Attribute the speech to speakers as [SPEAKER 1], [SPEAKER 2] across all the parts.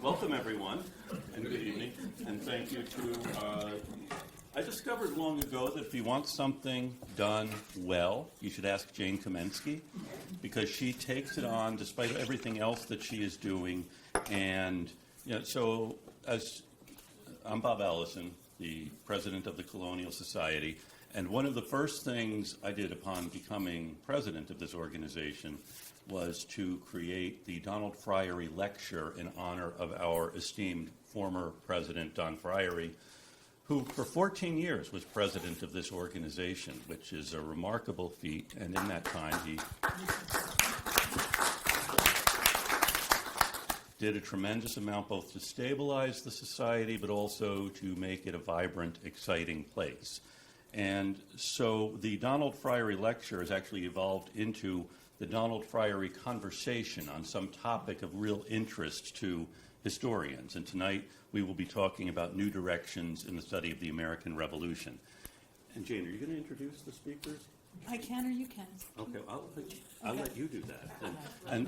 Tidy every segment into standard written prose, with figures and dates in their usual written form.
[SPEAKER 1] Welcome, everyone, and good evening. And thank you to, I discovered long ago that if you want something done well, you should ask Jane Kamensky, because she takes it on despite everything else that she is doing. And, so I'm Bob Allison, the president of the Colonial Society. And one of the first things I did upon becoming president of this organization was to create the Donald Friary Lecture in honor of our esteemed former president, Don Friary, who for 14 years was president of this organization, which is a remarkable feat. And in that time, he did a tremendous amount both to stabilize the society, but also to make it a vibrant, exciting place. And so the Donald Friary Lecture has actually evolved into the Donald Friary Conversation on some topic of real interest to historians. And tonight we will be talking about new directions in the study of the American Revolution. And Jane, are you going to introduce the speakers?
[SPEAKER 2] I can or you can.
[SPEAKER 1] Okay, I'll let you do that.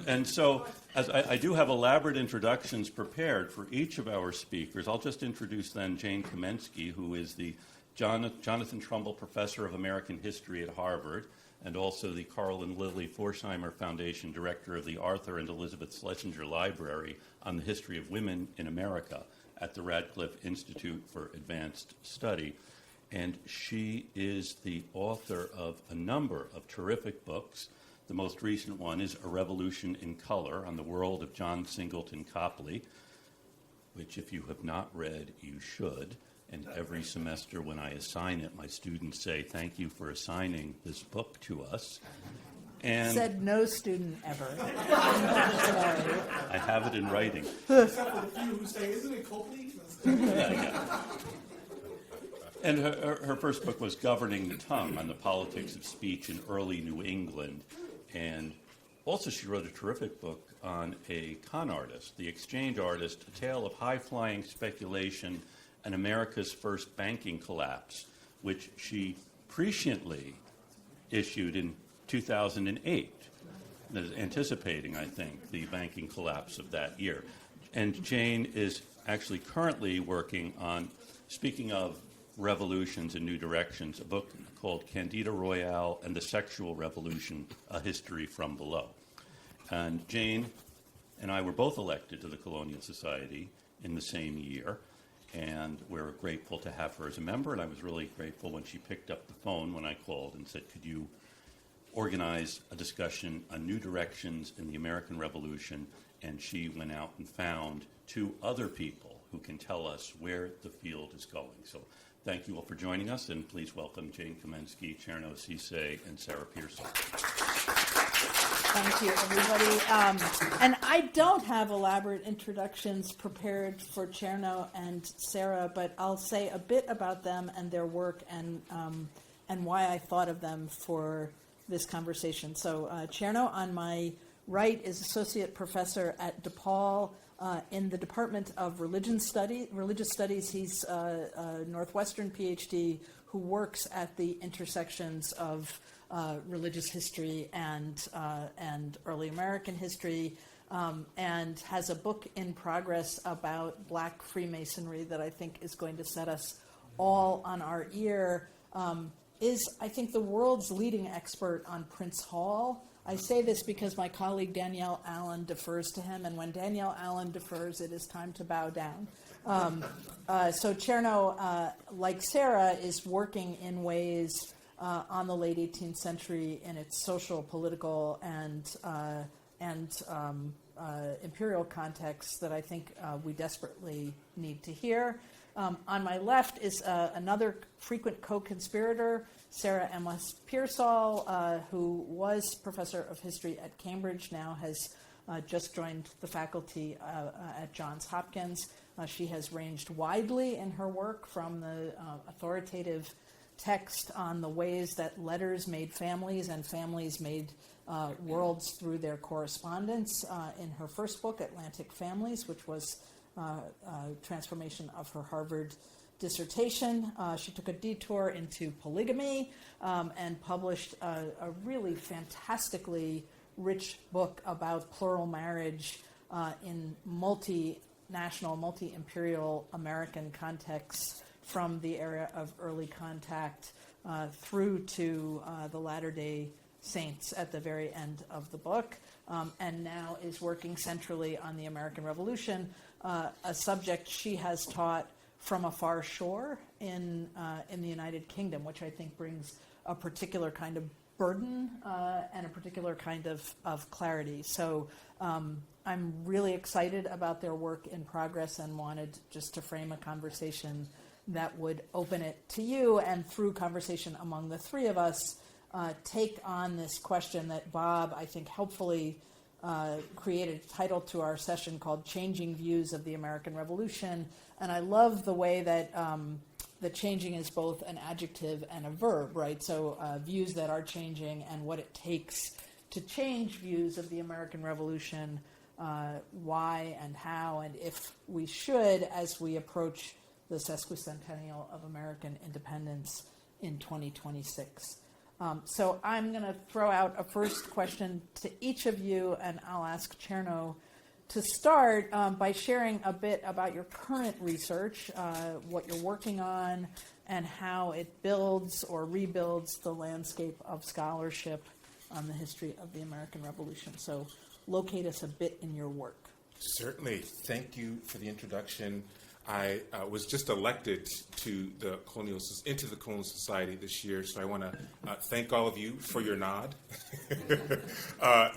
[SPEAKER 1] And so, as I do have elaborate introductions prepared for each of our speakers, I'll just introduce then Jane Kamensky, who is the Jonathan Trumbull Professor of American History at Harvard, and also the Carl and Lily Forsheimer Foundation Director of the Arthur and Elizabeth Schlesinger Library on the History of Women in America at the Radcliffe Institute for Advanced Study. And she is the author of a number of terrific books. The most recent one is A Revolution in Color on the World of John Singleton Copley, which if you have not read, you should. And every semester when I assign it, my students say, thank you for assigning this book to us. And
[SPEAKER 2] said no student ever.
[SPEAKER 1] I have it in writing.
[SPEAKER 3] Except for the few who say, isn't it Copley?
[SPEAKER 1] Yeah. And her first book was Governing the Tongue on the Politics of Speech in Early New England. And also she wrote a terrific book on a con artist, the exchange artist, A Tale of High-Flying Speculation and America's First Banking Collapse, which she presciently issued in 2008, anticipating, I think, the banking collapse of that year. And Jane is actually currently working on, speaking of revolutions and new directions, a book called Candida Royale and the Sexual Revolution, A History from Below. And Jane and I were both elected to the Colonial Society in the same year. And we're grateful to have her as a member, and I was really grateful when she picked up the phone when I called and said, could you organize a discussion on new directions in the American Revolution? And she went out and found two other people who can tell us where the field is going. So thank you all for joining us, and please welcome Jane Kamensky, Chernoh Sesay, and Sarah Pearsall.
[SPEAKER 2] Thank you, everybody. And I don't have elaborate introductions prepared for Chernoh and Sarah, but I'll say a bit about them and their work and why I thought of them for this conversation. So Chernoh, on my right, is associate professor at DePaul in the Department of Religious Studies. He's a Northwestern PhD who works at the intersections of religious history and early American history, and has a book in progress about Black Freemasonry that I think is going to set us all on our ear. Is, I think, the world's leading expert on Prince Hall. I say this because my colleague Danielle Allen defers to him, and when Danielle Allen defers, it is time to bow down. So Chernoh, like Sarah, is working in ways on the late 18th century in its social, political, and imperial context that I think we desperately need to hear. On my left is another frequent co-conspirator, Sarah M.S. Pearsall, who was professor of history at Cambridge, now has just joined the faculty at Johns Hopkins. She has ranged widely in her work from the authoritative text on the ways that letters made families and families made worlds through their correspondence in her first book, Atlantic Families, which was transformation of her Harvard dissertation. She took a detour into polygamy and published a really fantastically rich book about plural marriage in multinational, multi-imperial American contexts from the era of early contact through to the Latter-day Saints at the very end of the book, and now is working centrally on the American Revolution, a subject she has taught from a far shore in the United Kingdom, which I think brings a particular kind of burden and a particular kind of clarity. So I'm really excited about their work in progress and wanted just to frame a conversation that would open it to you, and through conversation among the three of us, take on this question that Bob, I think, helpfully created a title to our session called Changing Views of the American Revolution. And I love the way that the changing is both an adjective and a verb, right? So views that are changing and what it takes to change views of the American Revolution, why and how, and if we should, as we approach the sesquicentennial of American independence in 2026. So I'm going to throw out a first question to each of you, and I'll ask Chernoh to start by sharing a bit about your current research, what you're working on, and how it builds or rebuilds the landscape of scholarship on the history of the American Revolution. So locate us a bit in your work.
[SPEAKER 4] Certainly. Thank you for the introduction. I was just elected to the into the Colonial Society this year, so I want to thank all of you for your nod.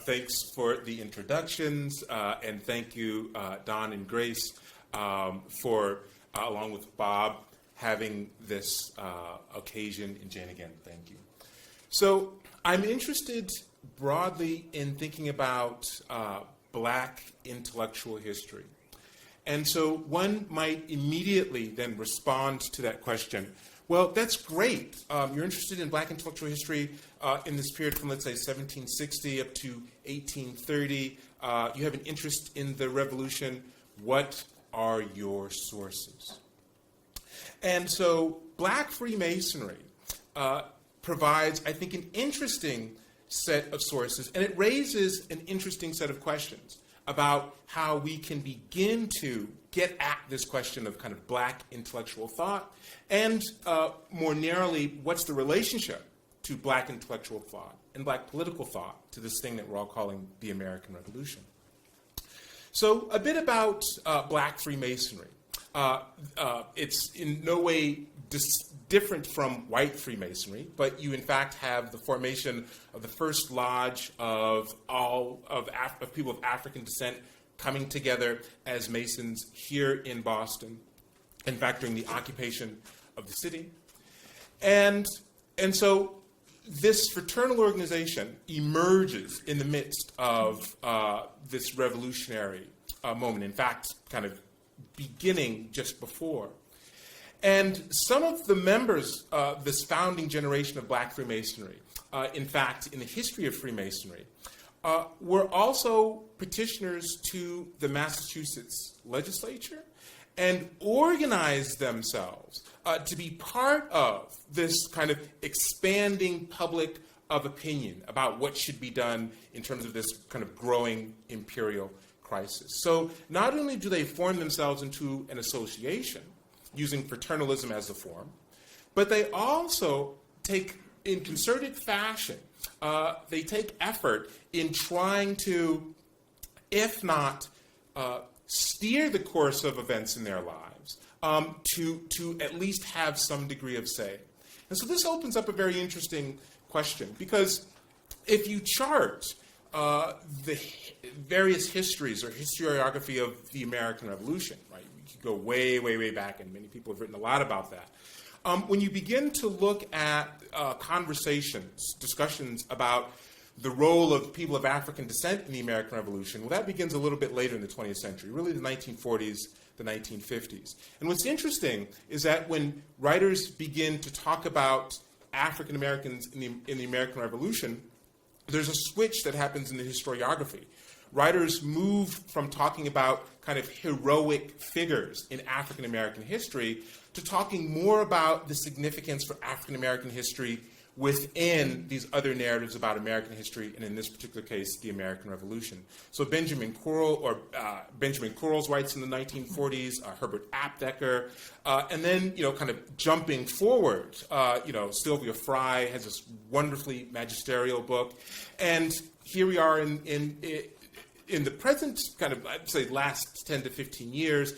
[SPEAKER 4] Thanks for the introductions, and thank you, Don and Grace, for, along with Bob, having this occasion. And Jane, again, thank you. So I'm interested broadly in thinking about Black intellectual history. And so one might immediately then respond to that question. Well, that's great. You're interested in Black intellectual history in this period from, let's say, 1760 up to 1830. You have an interest in the Revolution. What are your sources? And so Black Freemasonry provides, I think, an interesting set of sources, and it raises an interesting set of questions about how we can begin to get at this question of kind of Black intellectual thought, and more narrowly, what's the relationship to Black intellectual thought and Black political thought to this thing that we're all calling the American Revolution. So a bit about Black Freemasonry. It's in no way different from white Freemasonry, but you in fact have the formation of the first lodge of people of African descent coming together as Masons here in Boston, in fact during the occupation of the city. And so this fraternal organization emerges in the midst of this revolutionary moment, in fact kind of beginning just before. And some of the members of this founding generation of Black Freemasonry, in fact, in the history of Freemasonry, were also petitioners to the Massachusetts legislature and organized themselves to be part of this kind of expanding public of opinion about what should be done in terms of this kind of growing imperial crisis. So not only do they form themselves into an association, using fraternalism as a form, but they also take, in concerted fashion, they take effort in trying to, if not steer the course of events in their lives, to at least have some degree of say. And so this opens up a very interesting question, because if you chart the various histories or historiography of the American Revolution, right? You could go way, way, way back, and many people have written a lot about that. When you begin to look at conversations, discussions about the role of people of African descent in the American Revolution, well, that begins a little bit later in the 20th century, really the 1940s, the 1950s. And what's interesting is that when writers begin to talk about African Americans in the American Revolution, there's a switch that happens in the historiography. Writers move from talking about kind of heroic figures in African American history to talking more about the significance for African American history within these other narratives about American history, and in this particular case, the American Revolution. So Benjamin Quarles writes in the 1940s, Herbert Aptheker, and then, kind of jumping forward, Sylvia Fry has this wonderfully magisterial book, and here we are in the present kind of, I'd say, last 10 to 15 years,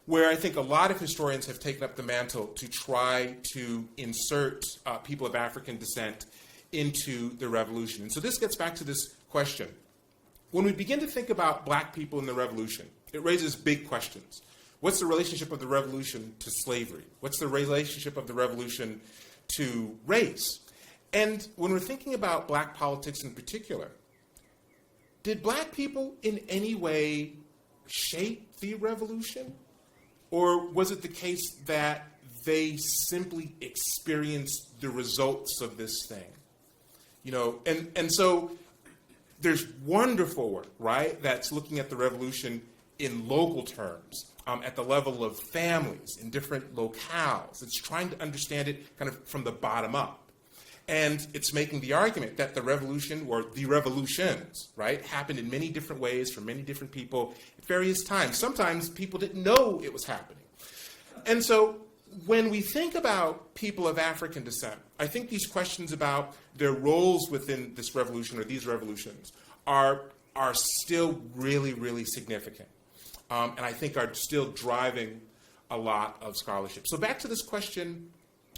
[SPEAKER 4] where I think a lot of historians have taken up the mantle to try to insert people of African descent into the revolution. And so this gets back to this question. When we begin to think about black people in the revolution, it raises big questions. What's the relationship of the revolution to slavery? What's the relationship of the revolution to race? And when we're thinking about black politics in particular, did black people in any way shape the revolution? Or was it the case that they simply experienced the results of this thing? And so there's wonderful work, right, that's looking at the revolution in local terms, at the level of families in different locales. It's trying to understand it kind of from the bottom up. And it's making the argument that the revolution, or the revolutions, right, happened in many different ways for many different people at various times. Sometimes people didn't know it was happening. And so when we think about people of African descent, I think these questions about their roles within this revolution or these revolutions are still really, really significant. And I think are still driving a lot of scholarship. So back to this question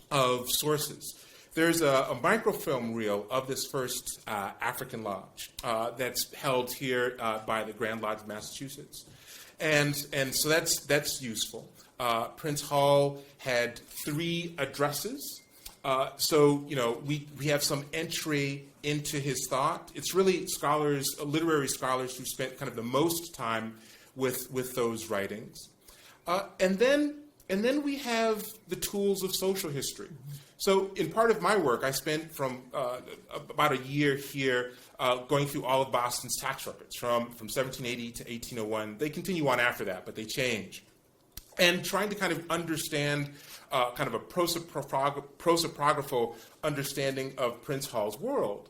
[SPEAKER 4] of sources. There's a microfilm reel of this first African Lodge that's held here by the Grand Lodge of Massachusetts. And so that's useful. Prince Hall had 3 addresses. So we have some entry into his thought. It's really literary scholars who spent kind of the most time with those writings. And then we have the tools of social history. So in part of my work, I spent from about a year here going through all of Boston's tax records from 1780 to 1801. They continue on after that, but they change. And trying to kind of understand kind of a prosopographical understanding of Prince Hall's world.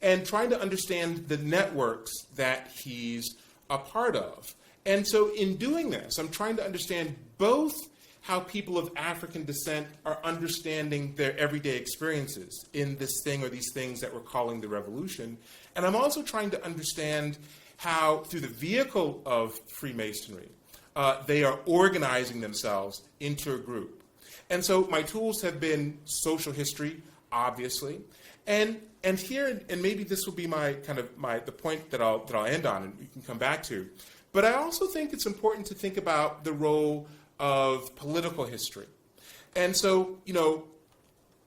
[SPEAKER 4] And trying to understand the networks that he's a part of. And so in doing this, I'm trying to understand both how people of African descent are understanding their everyday experiences in this thing or these things that we're calling the revolution. And I'm also trying to understand how, through the vehicle of Freemasonry, they are organizing themselves into a group. And so my tools have been social history, obviously. And here, and maybe this will be the point that I'll end on and we can come back to. But I also think it's important to think about the role of political history. And so,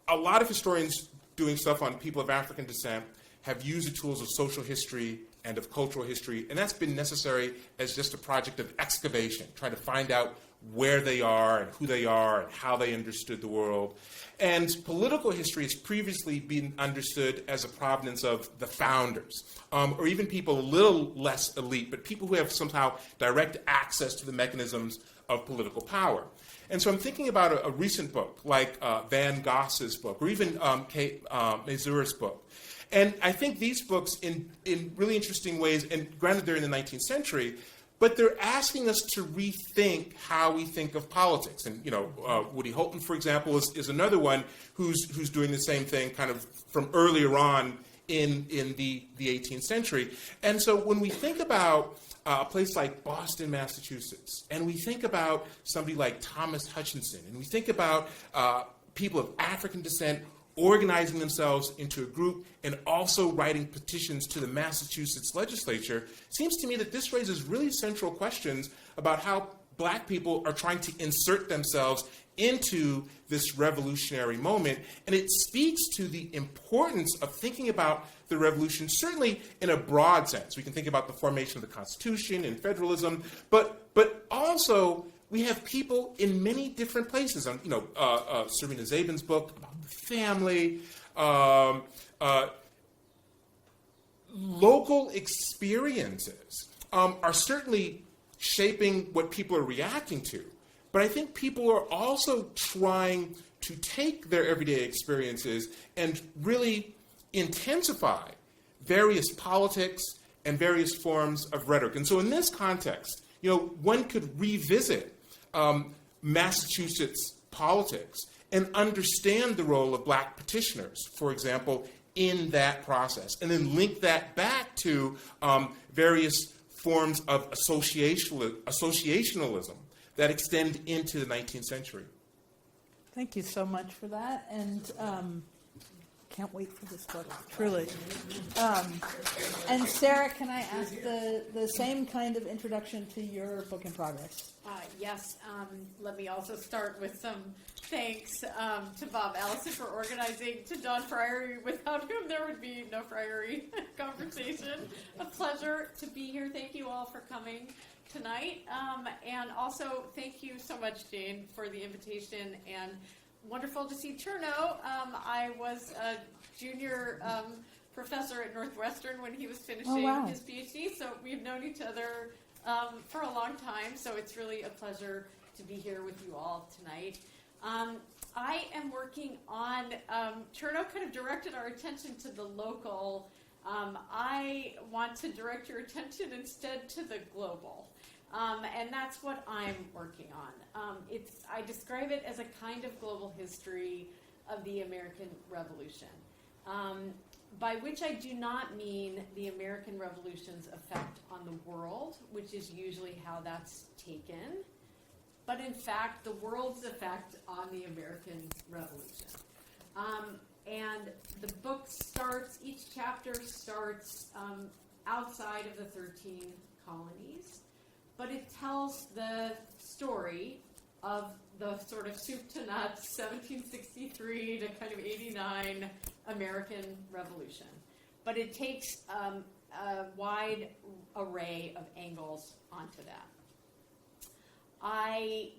[SPEAKER 4] a lot of historians doing stuff on people of African descent have used the tools of social history and of cultural history, and that's been necessary as just a project of excavation, trying to find out where they are and who they are and how they understood the world. And political history has previously been understood as a provenance of the founders, or even people a little less elite, but people who have somehow direct access to the mechanisms of political power. And so I'm thinking about a recent book, like Van Goss's book, or even Kate Mazur's book. And I think these books, in really interesting ways, and granted they're in the 19th century, but they're asking us to rethink how we think of politics. And Woody Holton, for example, is another one who's doing the same thing, kind of from earlier on in the 18th century. And so when we think about a place like Boston, Massachusetts, and we think about somebody like Thomas Hutchinson, and we think about people of African descent organizing themselves into a group and also writing petitions to the Massachusetts legislature, it seems to me that this raises really central questions about how black people are trying to insert themselves into this revolutionary moment. And it speaks to the importance of thinking about the revolution, certainly in a broad sense. We can think about the formation of the Constitution and federalism, but also we have people in many different places. Serena Zabin's book about the family, local experiences are certainly shaping what people are reacting to. But I think people are also trying to take their everyday experiences and really intensify various politics and various forms of rhetoric. And so in this context, one could revisit Massachusetts politics and understand the role of black petitioners, for example, in that process, and then link that back to various forms of associationalism that extend into the 19th century.
[SPEAKER 2] Thank you so much for that, and can't wait for this book, truly. And Sarah, can I ask the same kind of introduction to your book in progress?
[SPEAKER 5] Yes. Let me also start with some thanks to Bob Allison for organizing, to Don Friary, without whom there would be no Friary conversation. A pleasure to be here. Thank you all for coming tonight. And also, thank you so much, Jane, for the invitation, and wonderful to see Chernoh. I was a junior professor at Northwestern when he was finishing his PhD, so we've known each other for a long time, so it's really a pleasure to be here with you all tonight. I am working on, Chernoh kind of directed our attention to the local. I want to direct your attention instead to the global. And that's what I'm working on. I describe it as a kind of global history of the American Revolution, by which I do not mean the American Revolution's effect on the world, which is usually how that's taken, but in fact the world's effect on the American Revolution. And the book starts, each chapter starts outside of the 13 colonies, but it tells the story of the sort of soup to nuts 1763 to kind of 89 American Revolution. But it takes a wide array of angles onto that.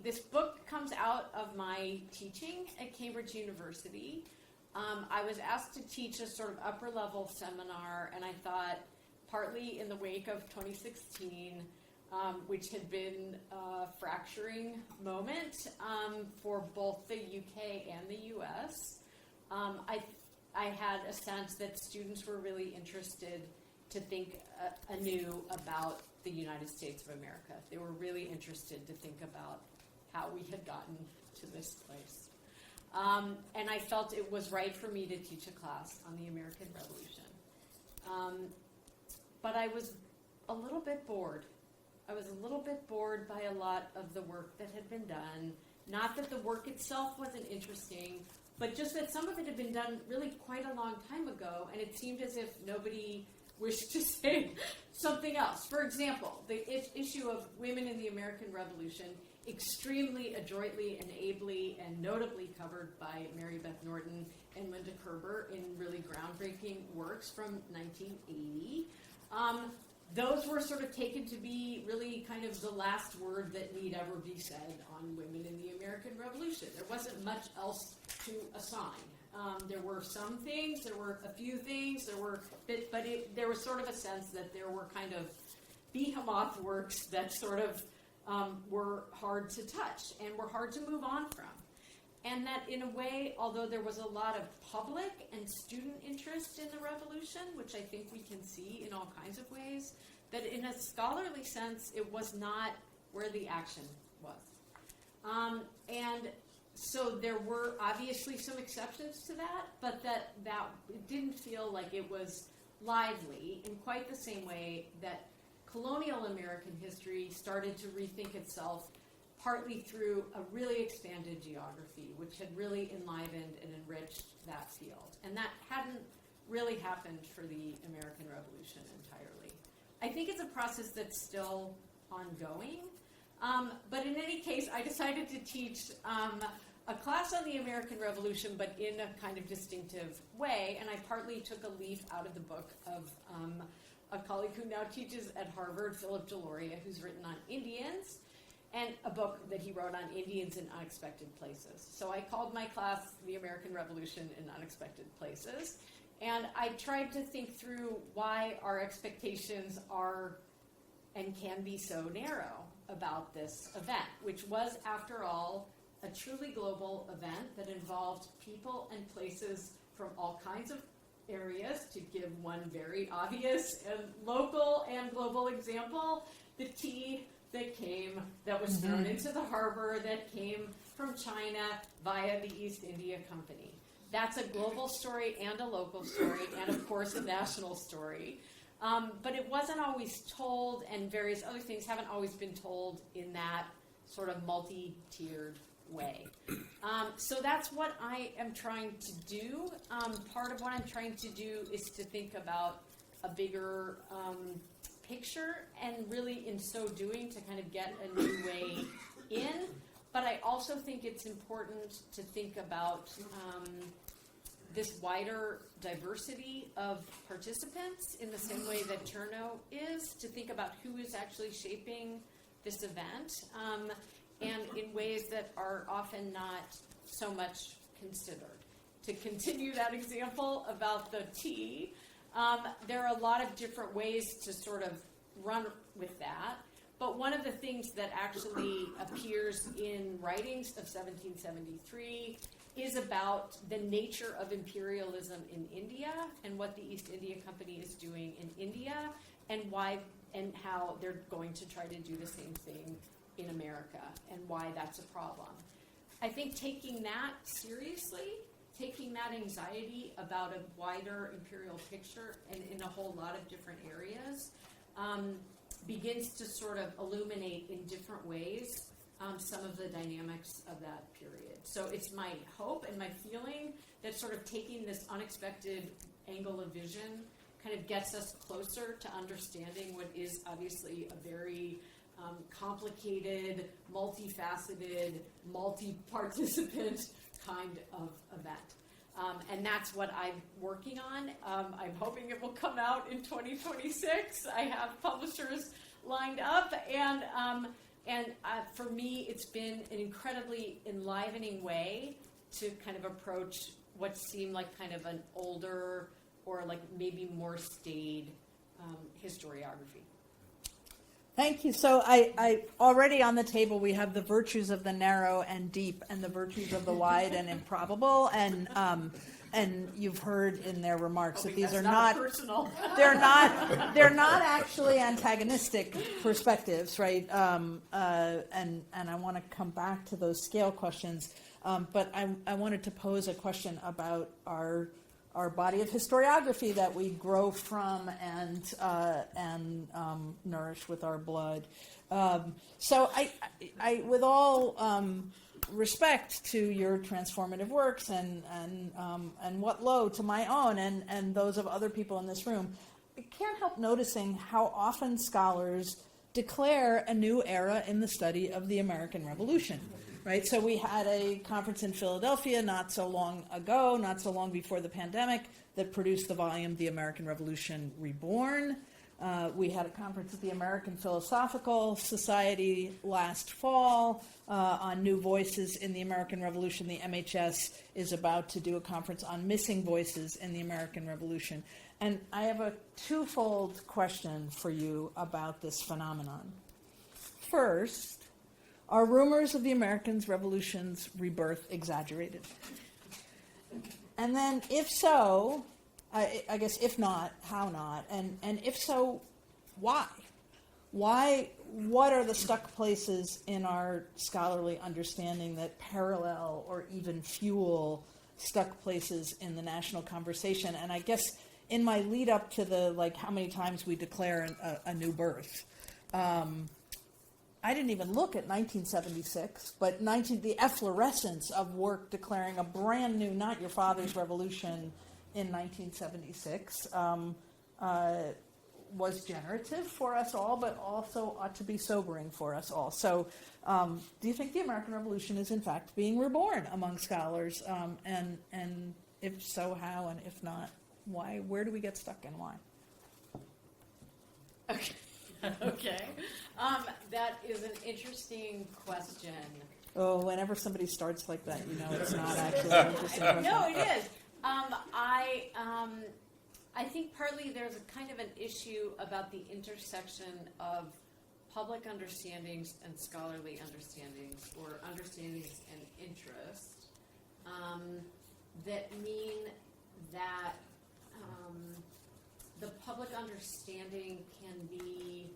[SPEAKER 5] This book comes out of my teaching at Cambridge University. I was asked to teach a sort of upper level seminar, and I thought, partly in the wake of 2016, which had been a fracturing moment for both the UK and the US. I had a sense that students were really interested to think anew about the United States of America. They were really interested to think about how we had gotten to this place. And I felt it was right for me to teach a class on the American Revolution. But I was a little bit bored. I was a little bit bored by a lot of the work that had been done. Not that the work itself wasn't interesting, but just that some of it had been done really quite a long time ago, and it seemed as if nobody wished to say something else. For example, the issue of women in the American Revolution, extremely adroitly and ably and notably covered by Mary Beth Norton and Linda Kerber in really groundbreaking works from 1980. Those were sort of taken to be really kind of the last word that need ever be said on women in the American Revolution. There wasn't much else to assign. There were some things, there were a few things, there was sort of a sense that there were kind of behemoth works that sort of were hard to touch and were hard to move on from. And that in a way, although there was a lot of public and student interest in the revolution, which I think we can see in all kinds of ways, that in a scholarly sense, it was not where the action was. And so there were obviously some exceptions to that, but that it didn't feel like it was lively in quite the same way that colonial American history started to rethink itself, partly through a really expanded geography, which had really enlivened and enriched that field. And that hadn't really happened for the American Revolution entirely. I think it's a process that's still ongoing. But in any case, I decided to teach a class on the American Revolution, but in a kind of distinctive way. And I partly took a leaf out of the book of a colleague who now teaches at Harvard, Philip Deloria, who's written on Indians, and a book that he wrote on Indians in Unexpected Places. So I called my class The American Revolution in Unexpected Places. And I tried to think through why our expectations are and can be so narrow. about this event, which was, after all, a truly global event that involved people and places from all kinds of areas. To give one very obvious and local and global example, the tea that was thrown into the harbor that came from China via the East India Company. That's a global story and a local story, and of course a national story. But it wasn't always told, and various other things haven't always been told in that sort of multi-tiered way. So that's what I am trying to do. Part of what I'm trying to do is to think about a bigger picture, and really in so doing to kind of get a new way in. But I also think it's important to think about this wider diversity of participants in the same way that Chernoh is, to think about who is actually shaping this event, and in ways that are often not so much considered. To continue that example about the tea, there are a lot of different ways to sort of run with that. But one of the things that actually appears in writings of 1773 is about the nature of imperialism in India and what the East India Company is doing in India, and why and how they're going to try to do the same thing in America, and why that's a problem. I think taking that seriously, taking that anxiety about a wider imperial picture and in a whole lot of different areas, begins to sort of illuminate in different ways some of the dynamics of that period. So it's my hope and my feeling that sort of taking this unexpected angle of vision kind of gets us closer to understanding what is obviously a very complicated, multifaceted, multi-participant kind of event. And that's what I'm working on. I'm hoping it will come out in 2026. I have publishers lined up, and for me, it's been an incredibly enlivening way to kind of approach what seemed like kind of an older or like maybe more staid historiography.
[SPEAKER 2] Thank you. So I already on the table we have the virtues of the narrow and deep, and the virtues of the wide and improbable, and you've heard in their remarks that these are not
[SPEAKER 5] personal.
[SPEAKER 2] they're not actually antagonistic perspectives, right? And I want to come back to those scale questions, but I wanted to pose a question about our body of historiography that we grow from and nourish with our blood. So I with all respect to your transformative works and what low to my own and those of other people in this room, I can't help noticing how often scholars declare a new era in the study of the American Revolution. Right, so we had a conference in Philadelphia not so long ago, not so long before the pandemic, that produced the volume The American Revolution Reborn. We had a conference at the American Philosophical Society last fall on new voices in the American Revolution. The MHS is about to do a conference on missing voices in the American Revolution. And I have a twofold question for you about this phenomenon. First, are rumors of the American Revolution's rebirth exaggerated? And then, if so, I guess if not, how not? And if so, why? Why? What are the stuck places in our scholarly understanding that parallel or even fuel stuck places in the national conversation? And I guess in my lead up to the how many times we declare a new birth. I didn't even look at 1976, but the efflorescence of work declaring a brand new, not your father's revolution in 1976 was generative for us all, but also ought to be sobering for us all. So do you think the American Revolution is in fact being reborn among scholars? And if so, how? And if not, why? Where do we get stuck and why?
[SPEAKER 5] Okay. Okay. That is an interesting question.
[SPEAKER 2] Oh, whenever somebody starts like that, it's not actually an interesting question.
[SPEAKER 5] No, it is. I think partly there's a kind of an issue about the intersection of public understandings and scholarly understandings, or understandings and interest, that mean that the public understanding can be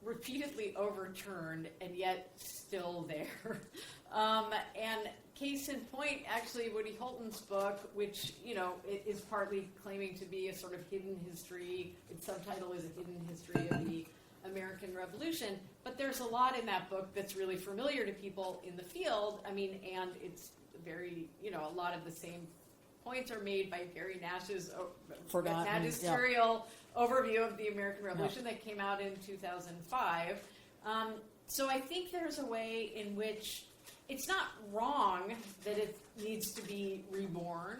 [SPEAKER 5] repeatedly overturned and yet still there. And case in point, actually, Woody Holton's book, which, is partly claiming to be a sort of hidden history, its subtitle is A Hidden History of the American Revolution, but there's a lot in that book that's really familiar to people in the field. I mean, and it's very, a lot of the same points are made by Gary Nash's magisterial overview of the American Revolution that came out in 2005. So I think there's a way in which it's not wrong that it needs to be reborn,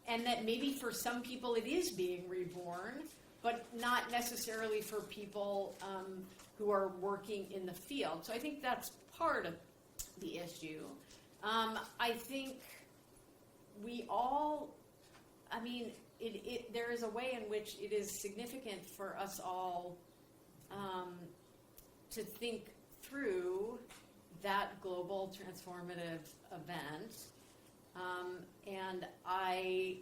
[SPEAKER 5] and that maybe for some people it is being reborn, but not necessarily for people who are working in the field. So I think that's part of the issue. I think we all, there is a way in which it is significant for us all to think through that global transformative event. And I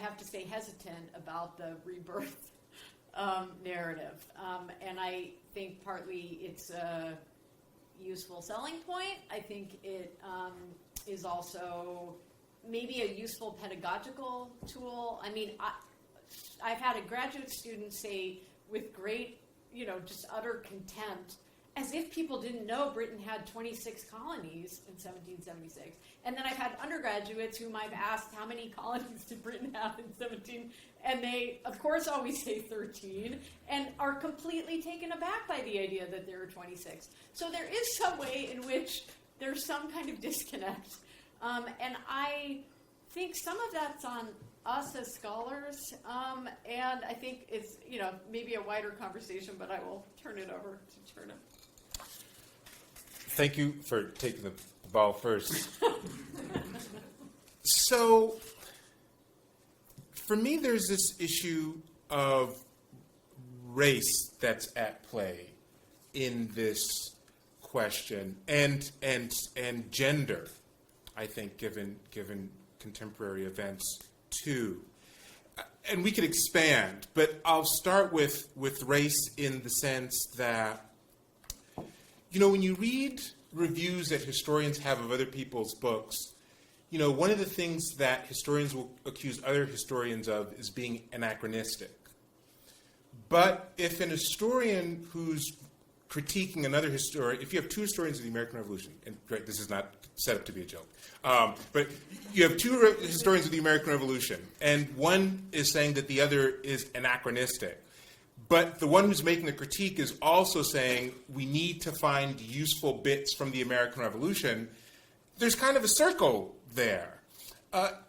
[SPEAKER 5] have to say, hesitant about the rebirth narrative. And I think partly it's a useful selling point. I think it is also maybe a useful pedagogical tool. I've had a graduate student say with great, just utter contempt, as if people didn't know Britain had 26 colonies in 1776. And then I've had undergraduates whom I've asked how many colonies did Britain have in 17, and they, of course, always say 13, and are completely taken aback by the idea that there are 26. So there is some way in which there's some kind of disconnect. And I think some of that's on us as scholars, and I think it's, maybe a wider conversation, but I will turn it over to Chernoh.
[SPEAKER 4] Thank you for taking the ball first. So, for me, there's this issue of race that's at play in this question, and gender, I think, given contemporary events too. And we could expand, but I'll start with race in the sense that, when you read reviews that historians have of other people's books, one of the things that historians will accuse other historians of is being anachronistic. But if an historian who's critiquing another historian, if you have two historians of the American Revolution, and great, this is not set up to be a joke, but you have two historians of the American Revolution, and one is saying that the other is anachronistic. But the one who's making the critique is also saying we need to find useful bits from the American Revolution. There's kind of a circle there.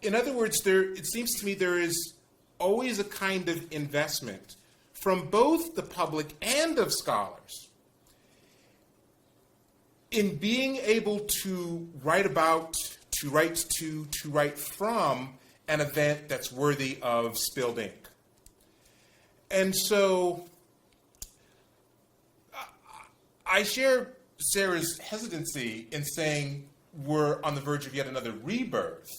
[SPEAKER 4] In other words, it seems to me there is always a kind of investment from both the public and of scholars in being able to write about, to write from an event that's worthy of spilled ink. And so I share Sarah's hesitancy in saying we're on the verge of yet another rebirth.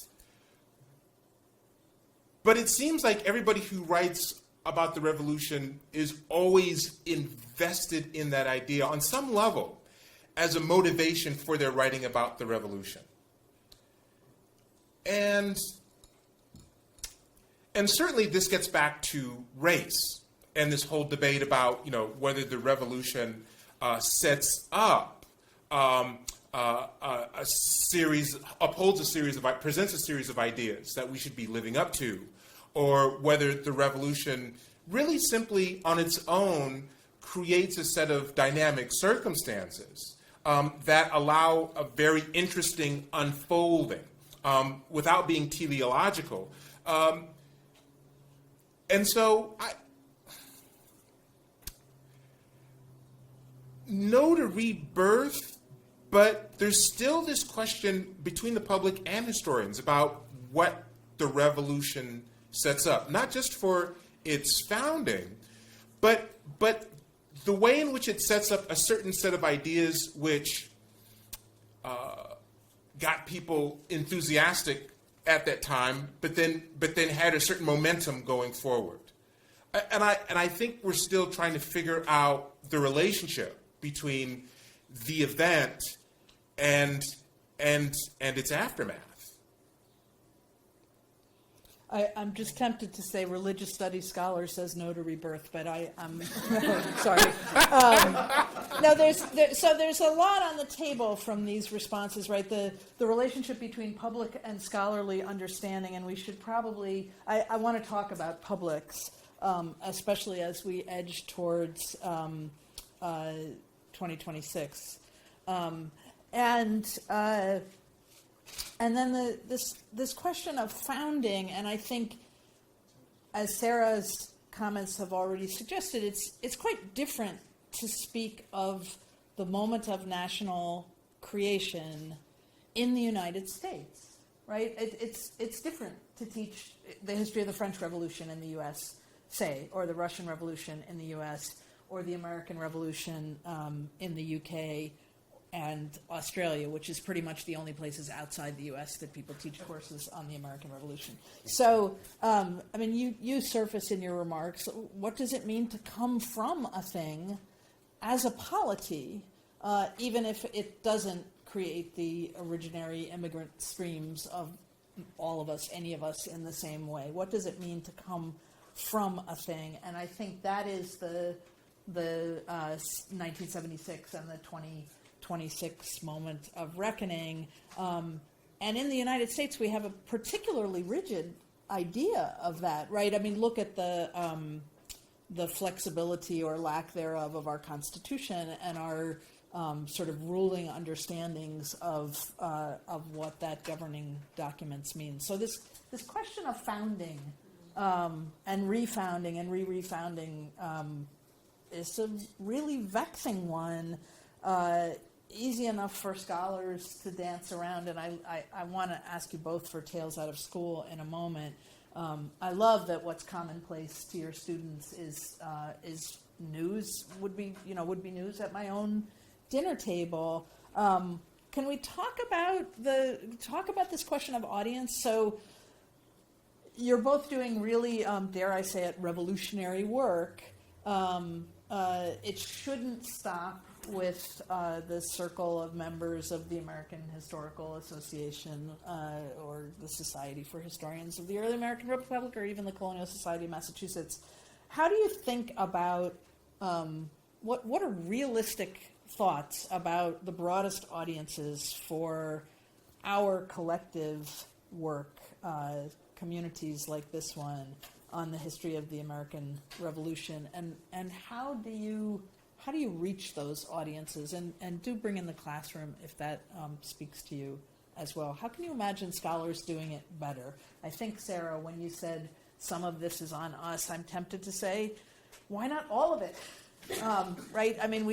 [SPEAKER 4] But it seems like everybody who writes about the revolution is always invested in that idea on some level as a motivation for their writing about the revolution. And certainly this gets back to race and this whole debate about, whether the revolution sets up presents a series of ideas that we should be living up to, or whether the revolution really simply on its own creates a set of dynamic circumstances that allow a very interesting unfolding without being teleological. And so no to rebirth, but there's still this question between the public and historians about what the revolution sets up, not just for its founding, but the way in which it sets up a certain set of ideas which got people enthusiastic at that time, but then had a certain momentum going forward. And I think we're still trying to figure out the relationship between the event and its aftermath.
[SPEAKER 2] I'm just tempted to say religious studies scholar says no to rebirth, but I'm sorry. No, there's a lot on the table from these responses, right? The relationship between public and scholarly understanding, and we should probably, I want to talk about publics, especially as we edge towards 2026. And then this question of founding, and I think, as Sarah's comments have already suggested, it's quite different to speak of the moment of national creation in the United States, right? It's different to teach the history of the French Revolution in the U.S., say, or the Russian Revolution in the U.S., or the American Revolution in the U.K., and Australia, which is pretty much the only places outside the U.S. that people teach courses on the American Revolution. So, you surface in your remarks, what does it mean to come from a thing as a polity, even if it doesn't create the originary immigrant streams of all of us, any of us, in the same way? What does it mean to come from a thing? And I think that is the 1976 and the 2026 moment of reckoning. And in the United States, we have a particularly rigid idea of that, right? I mean, look at the flexibility or lack thereof of our Constitution and our sort of ruling understandings of what that governing documents mean. So this question of founding and refounding and re-refounding is a really vexing one. Easy enough for scholars to dance around, and I want to ask you both for Tales Out of School in a moment. I love that what's commonplace to your students is news, would be news at my own dinner table. Can we talk about this question of audience? So you're both doing really, dare I say it, revolutionary work. It shouldn't stop with the circle of members of the American Historical Association or the Society for Historians of the Early American Republic, or even the Colonial Society of Massachusetts. How do you think about what are realistic thoughts about the broadest audiences for our collective work, communities like this one, on the history of the American Revolution, and how do you reach those audiences, and do bring in the classroom if that speaks to you as well. How can you imagine scholars doing it better? I think, Sarah, when you said some of this is on us, I'm tempted to say, why not all of it? Right? I mean,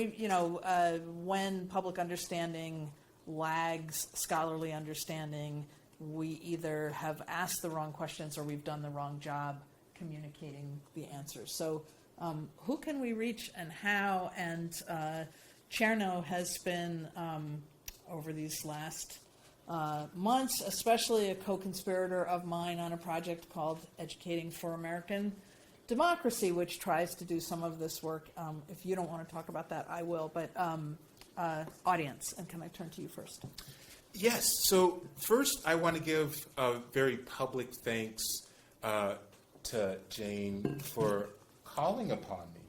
[SPEAKER 2] when public understanding lags scholarly understanding, we either have asked the wrong questions or we've done the wrong job communicating the answers. So who can we reach and how? And Chernoh has been, over these last months, especially a co-conspirator of mine on a project called Educating for American Democracy, which tries to do some of this work. If you don't want to talk about that, I will. But audience, and can I turn to you first?
[SPEAKER 4] Yes. So first, I want to give a very public thanks to Jane for calling upon me.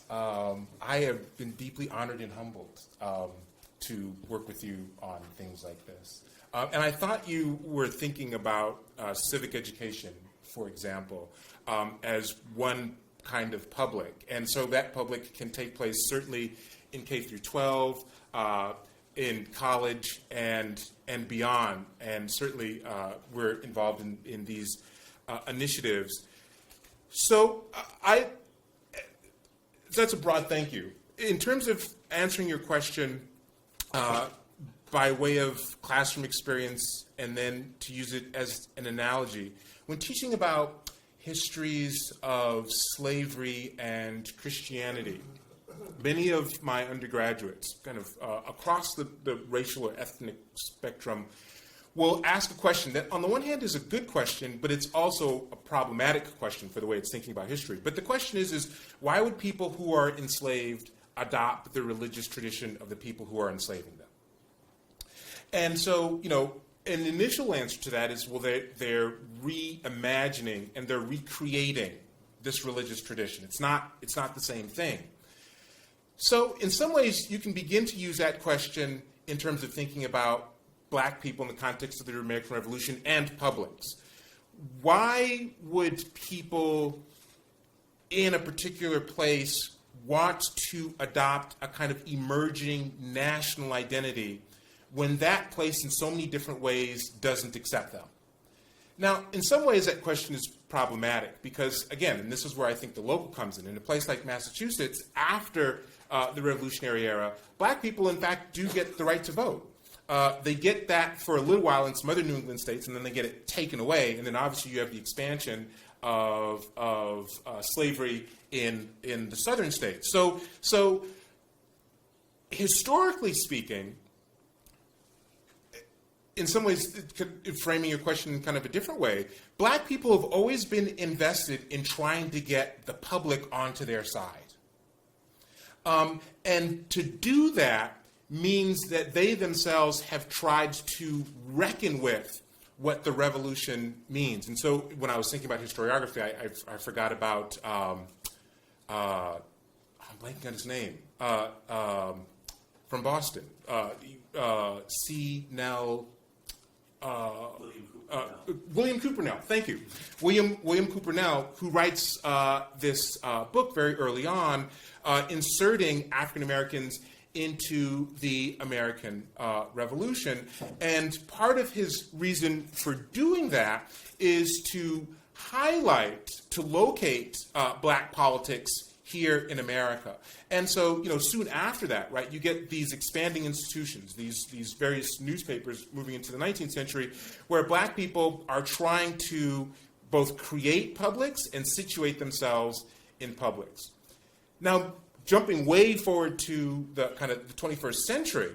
[SPEAKER 4] I have been deeply honored and humbled to work with you on things like this. And I thought you were thinking about civic education, for example, as one kind of public. And so that public can take place certainly in K through 12, in college, and beyond. And certainly we're involved in these initiatives. So that's a broad thank you. In terms of answering your question by way of classroom experience, and then to use it as an analogy, when teaching about histories of slavery and Christianity, many of my undergraduates, kind of across the racial or ethnic spectrum, will ask a question that on the one hand is a good question, but it's also a problematic question for the way it's thinking about history. But the question is why would people who are enslaved adopt the religious tradition of the people who are enslaving them? And so, an initial answer to that is, well, they're reimagining and they're recreating this religious tradition. It's not the same thing. So in some ways, you can begin to use that question in terms of thinking about black people in the context of the American Revolution and publics. Why would people in a particular place want to adopt a kind of emerging national identity when that place in so many different ways doesn't accept them? Now, in some ways, that question is problematic because, again, and this is where I think the local comes in a place like Massachusetts, after the Revolutionary era, black people, in fact, do get the right to vote. They get that for a little while in some other New England states, and then they get it taken away. And then obviously you have the expansion of slavery in the southern states. So historically speaking, in some ways, framing your question in kind of a different way, black people have always been invested in trying to get the public onto their side. And to do that means that they themselves have tried to reckon with what the revolution means. And so when I was thinking about historiography, I forgot about, I'm blanking on his name, from Boston, C. Nell, William Coopernell, thank you. William Coopernell, who writes this book very early on, inserting African Americans into the American Revolution. And part of his reason for doing that is to highlight, to locate black politics here in America. And so, soon after that, right, you get these expanding institutions, these various newspapers moving into the 19th century, where black people are trying to both create publics and situate themselves in publics. Now, jumping way forward to the kind of the 21st century,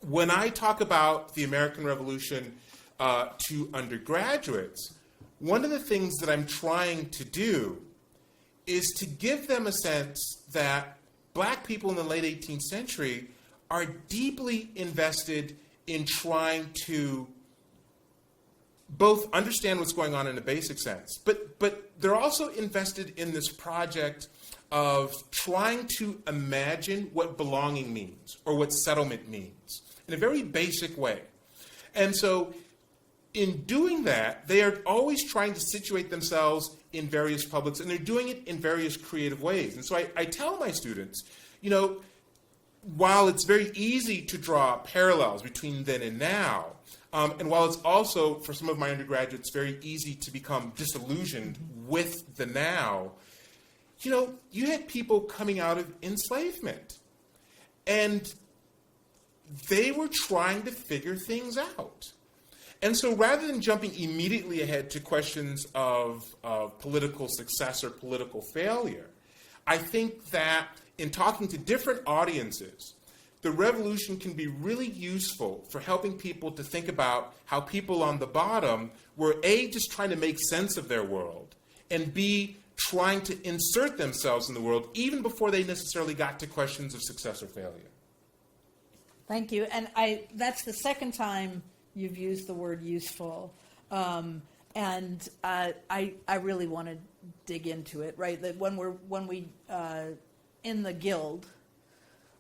[SPEAKER 4] when I talk about the American Revolution to undergraduates, one of the things that I'm trying to do is to give them a sense that black people in the late 18th century are deeply invested in trying to both understand what's going on in a basic sense, but they're also invested in this project of trying to imagine what belonging means or what settlement means in a very basic way. And so in doing that, they are always trying to situate themselves in various publics, and they're doing it in various creative ways. And so I tell my students, while it's very easy to draw parallels between then and now, and while it's also, for some of my undergraduates, very easy to become disillusioned with the now, you had people coming out of enslavement, and they were trying to figure things out. And so rather than jumping immediately ahead to questions of political success or political failure, I think that in talking to different audiences, the revolution can be really useful for helping people to think about how people on the bottom were A, just trying to make sense of their world, and B, trying to insert themselves in the world even before they necessarily got to questions of success or failure.
[SPEAKER 2] Thank you. And that's the second time you've used the word useful. And I really want to dig into it, right? That when we in the Guild,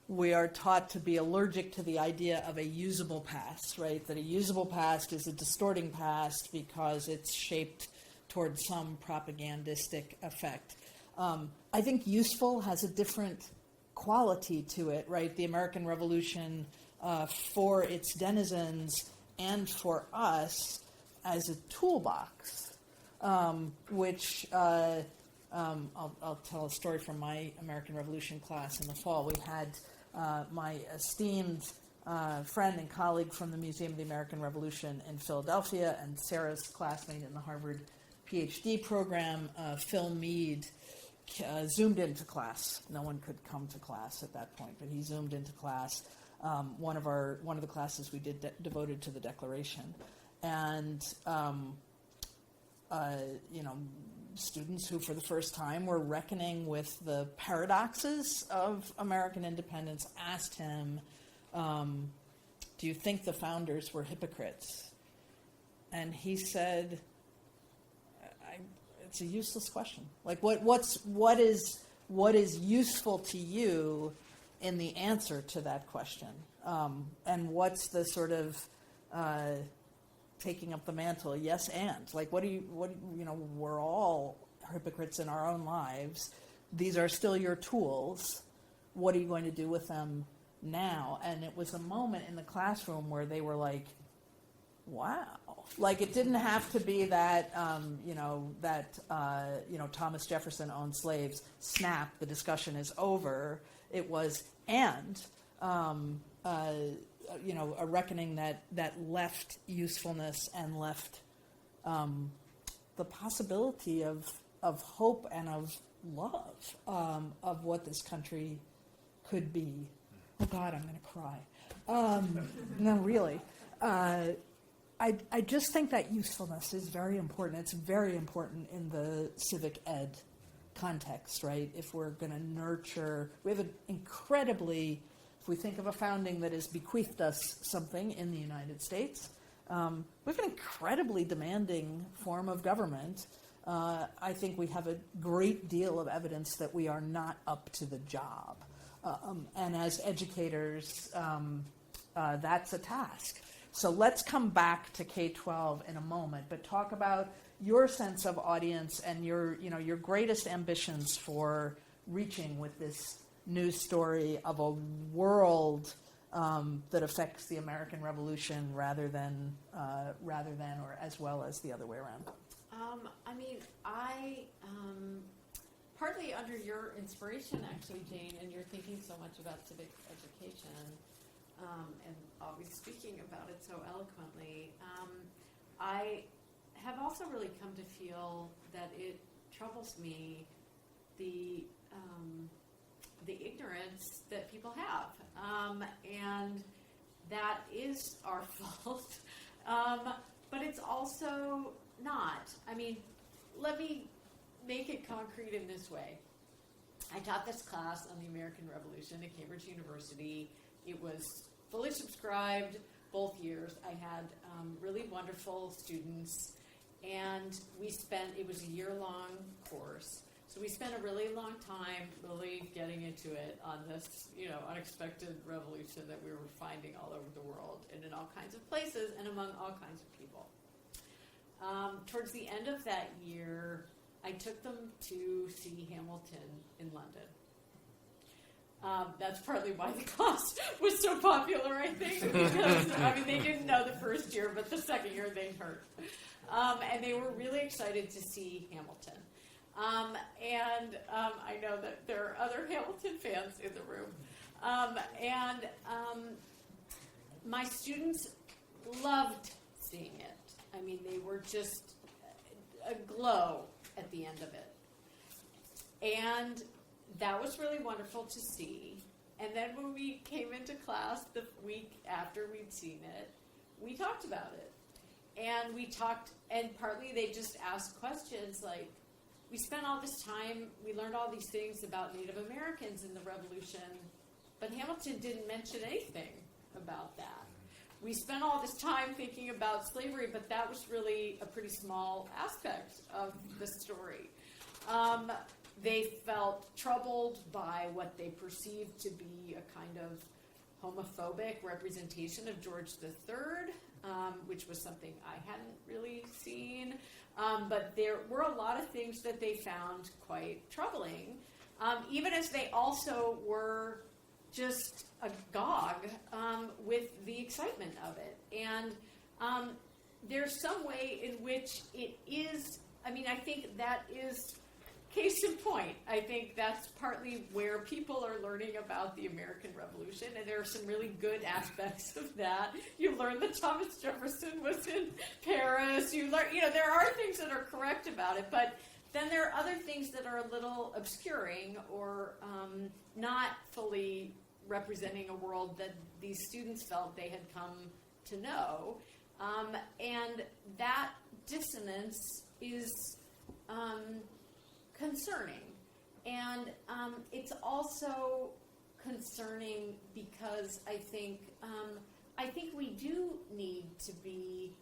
[SPEAKER 2] we are taught to be allergic to the idea of a usable past, right? That a usable past is a distorting past because it's shaped towards some propagandistic effect. I think useful has a different quality to it, right? The American Revolution, for its denizens and for us as a toolbox, which I'll tell a story from my American Revolution class in the fall. We had my esteemed friend and colleague from the Museum of the American Revolution in Philadelphia and Sarah's classmate in the Harvard PhD program, Phil Mead, zoomed into class. No one could come to class at that point, but he zoomed into class. One of the classes we did devoted to the Declaration, and students who, for the first time, were reckoning with the paradoxes of American independence asked him, "Do you think the founders were hypocrites?" And he said, "It's a useless question. Like, what is useful to you in the answer to that question? And what's the sort of taking up the mantle? Yes, and like, we're all hypocrites in our own lives. These are still your tools. What are you going to do with them now?" And it was a moment in the classroom where they were like, wow. Like, it didn't have to be that, Thomas Jefferson owned slaves. Snap, the discussion is over. It was, a reckoning that left usefulness and left the possibility of hope and of love, of what this country could be. Oh God, I'm going to cry. No, really. I just think that usefulness is very important. It's very important in the civic ed context, right? If we're going to nurture, we have an incredibly, if we think of a founding that has bequeathed us something in the United States, we have an incredibly demanding form of government. I think we have a great deal of evidence that we are not up to the job. And as educators, that's a task. So let's come back to K-12 in a moment, but talk about your sense of audience and your greatest ambitions for reaching with this news story of a world that affects the American Revolution rather than or as well as the other way around.
[SPEAKER 5] I partly under your inspiration, actually, Jane, and you're thinking so much about civic education. And always speaking about it so eloquently, I have also really come to feel that it troubles me the ignorance that people have, and that is our fault. But it's also not. I mean, let me make it concrete in this way. I taught this class on the American Revolution at Cambridge University. It was fully subscribed both years. I had really wonderful students, and it was a year-long course. So we spent a really long time really getting into it on this, unexpected revolution that we were finding all over the world and in all kinds of places and among all kinds of people. Towards the end of that year, I took them to see Hamilton in London. That's partly why the class was so popular, I think, because, they didn't know the first year, but the second year they heard. And they were really excited to see Hamilton. I know that there are other Hamilton fans in the room. My students loved seeing it. They were just aglow at the end of it. And that was really wonderful to see. And then when we came into class the week after we'd seen it, we talked about it. And we talked, and partly they just asked questions like, we spent all this time, we learned all these things about Native Americans in the Revolution, but Hamilton didn't mention anything about that. We spent all this time thinking about slavery, but that was really a pretty small aspect of the story. They felt troubled by what they perceived to be a kind of homophobic representation of George III, which was something I hadn't really seen. But there were a lot of things that they found quite troubling, even as they also were just agog with the excitement of it. And there's some way in which it is, I think that is case in point, I think that's partly where people are learning about the American Revolution, and there are some really good aspects of that. You learn that Thomas Jefferson was in Paris. You learn, there are things that are correct about it, but then there are other things that are a little obscuring or not fully representing a world that these students felt they had come to know. And that dissonance is concerning. And it's also concerning because I think we do need to be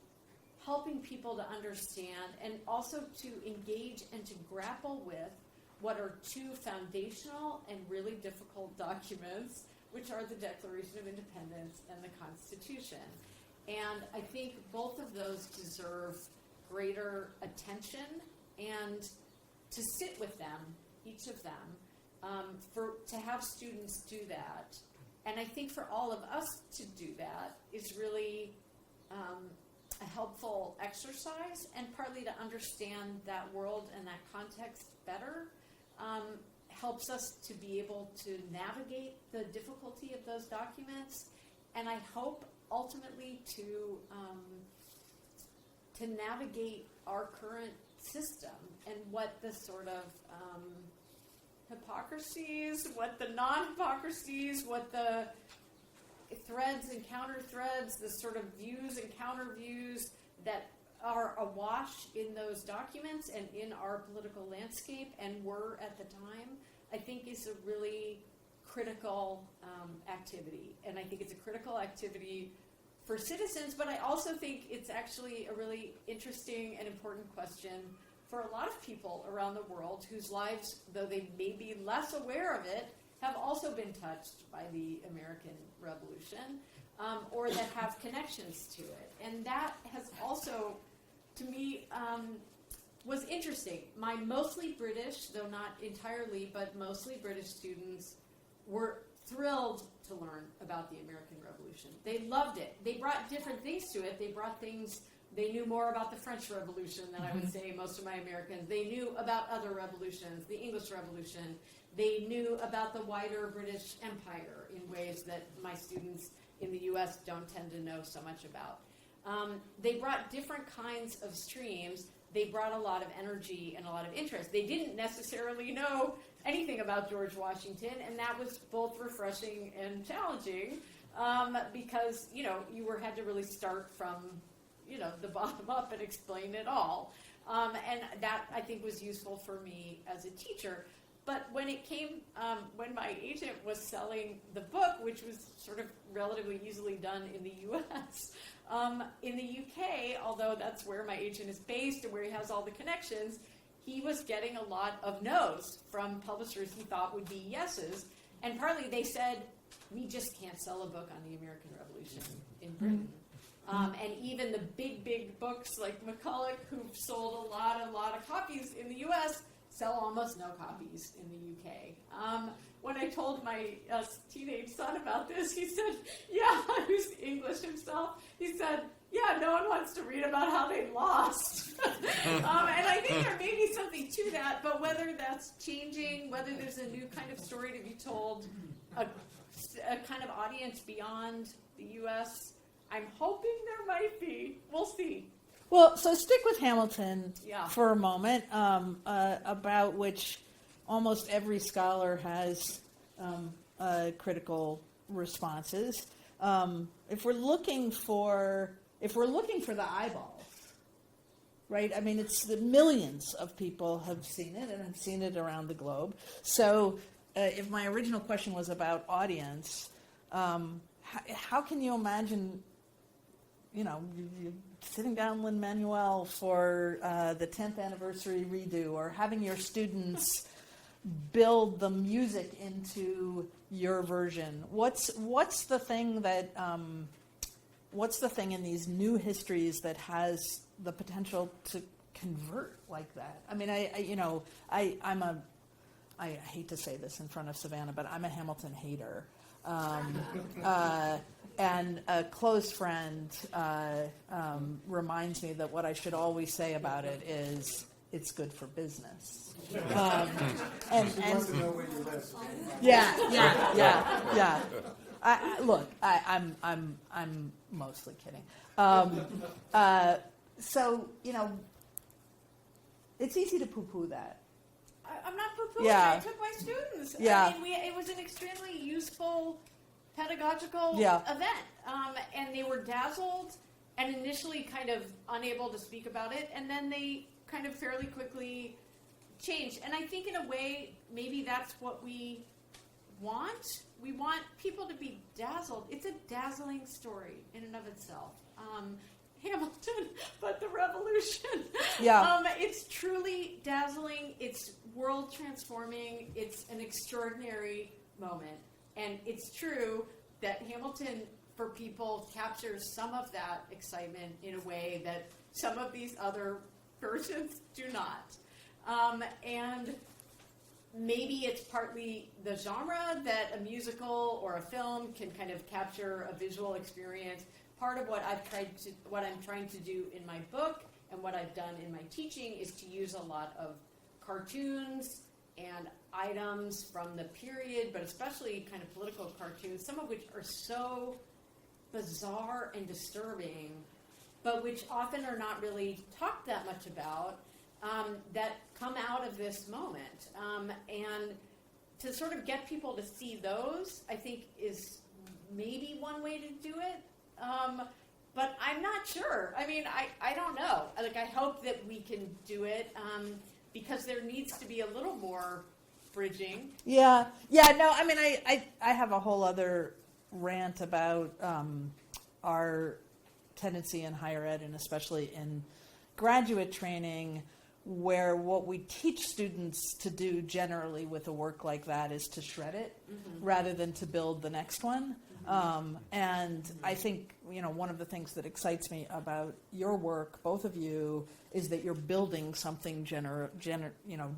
[SPEAKER 5] helping people to understand and also to engage and to grapple with what are two foundational and really difficult documents, which are the Declaration of Independence and the Constitution. And I think both of those deserve greater attention and to sit with them, each of them, to have students do that. And I think for all of us to do that is really a helpful exercise, and partly to understand that world and that context better helps us to be able to navigate the difficulty of those documents, and I hope ultimately to navigate our current system and what the sort of hypocrisies, what the non-hypocrisies, what the threads and counter-threads, the sort of views and counter-views that are awash in those documents and in our political landscape and were at the time, I think is a really critical activity. And I think it's a critical activity for citizens, but I also think it's actually a really interesting and important question for a lot of people around the world whose lives, though they may be less aware of it, have also been touched by the American Revolution, or that have connections to it. And that has also, to me, was interesting. My mostly British, though not entirely, but mostly British students were thrilled to learn about the American Revolution. They loved it. They brought different things to it. They brought things, they knew more about the French Revolution than I would say most of my Americans. They knew about other revolutions, the English Revolution. They knew about the wider British Empire in ways that my students in the U.S. don't tend to know so much about. They brought different kinds of streams. They brought a lot of energy and a lot of interest. They didn't necessarily know anything about George Washington, and that was both refreshing and challenging because, you had to really start from, the bottom up and explain it all. And that, I think, was useful for me as a teacher. But when it came, when my agent was selling the book, which was sort of relatively easily done in the U.S., in the U.K., although that's where my agent is based and where he has all the connections, he was getting a lot of no's from publishers he thought would be yeses. And partly they said, we just can't sell a book on the American Revolution in Britain. And even the big books like McCulloch, who've sold a lot of copies in the U.S., sell almost no copies in the UK. When I told my teenage son about this, he said, who's English himself, he said, no one wants to read about how they lost. And I think there may be something to that, but whether that's changing, whether there's a new kind of story to be told, a kind of audience beyond the U.S., I'm hoping there might be. We'll see.
[SPEAKER 2] Well, so stick with Hamilton
[SPEAKER 5] Yeah.
[SPEAKER 2] for a moment, about which almost every scholar has critical responses. If we're looking for the eyeballs, right? I mean, it's the millions of people have seen it and have seen it around the globe. So, if my original question was about audience, how can you imagine? You're sitting down Lin-Manuel for the 10th anniversary redo, or having your students build the music into your version. What's the thing that what's the thing in these new histories that has the potential to convert like that? I mean, I hate to say this in front of Savannah, but I'm a Hamilton hater. And a close friend reminds me that what I should always say about it is it's good for business. And
[SPEAKER 3] Wants to know where you live.
[SPEAKER 2] yeah. Look, I'm mostly kidding. So it's easy to poo-poo that.
[SPEAKER 5] I'm not poo-pooing.
[SPEAKER 2] Yeah.
[SPEAKER 5] I took my students.
[SPEAKER 2] Yeah.
[SPEAKER 5] I mean, it was an extremely useful pedagogical
[SPEAKER 2] Yeah.
[SPEAKER 5] event, and they were dazzled and initially kind of unable to speak about it, and then they kind of fairly quickly changed. And I think in a way, maybe that's what we want. We want people to be dazzled. It's a dazzling story in and of itself. Hamilton, but the revolution.
[SPEAKER 2] Yeah.
[SPEAKER 5] It's truly dazzling. It's world transforming. It's an extraordinary moment. And it's true that Hamilton, for people, captures some of that excitement in a way that some of these other versions do not. And maybe it's partly the genre that a musical or a film can kind of capture a visual experience. Part of what I'm trying to do in my book and what I've done in my teaching is to use a lot of cartoons and items from the period, but especially kind of political cartoons, some of which are so bizarre and disturbing, but which often are not really talked that much about, that come out of this moment. And to sort of get people to see those, I think, is maybe one way to do it. But I'm not sure. I mean, I don't know. Like, I hope that we can do it, because there needs to be a little more bridging.
[SPEAKER 2] Yeah. No, I mean, I have a whole other rant about our tendency in higher ed, and especially in graduate training, where what we teach students to do generally with a work like that is to shred it rather than to build the next one. And I think, one of the things that excites me about your work, both of you, is that you're building something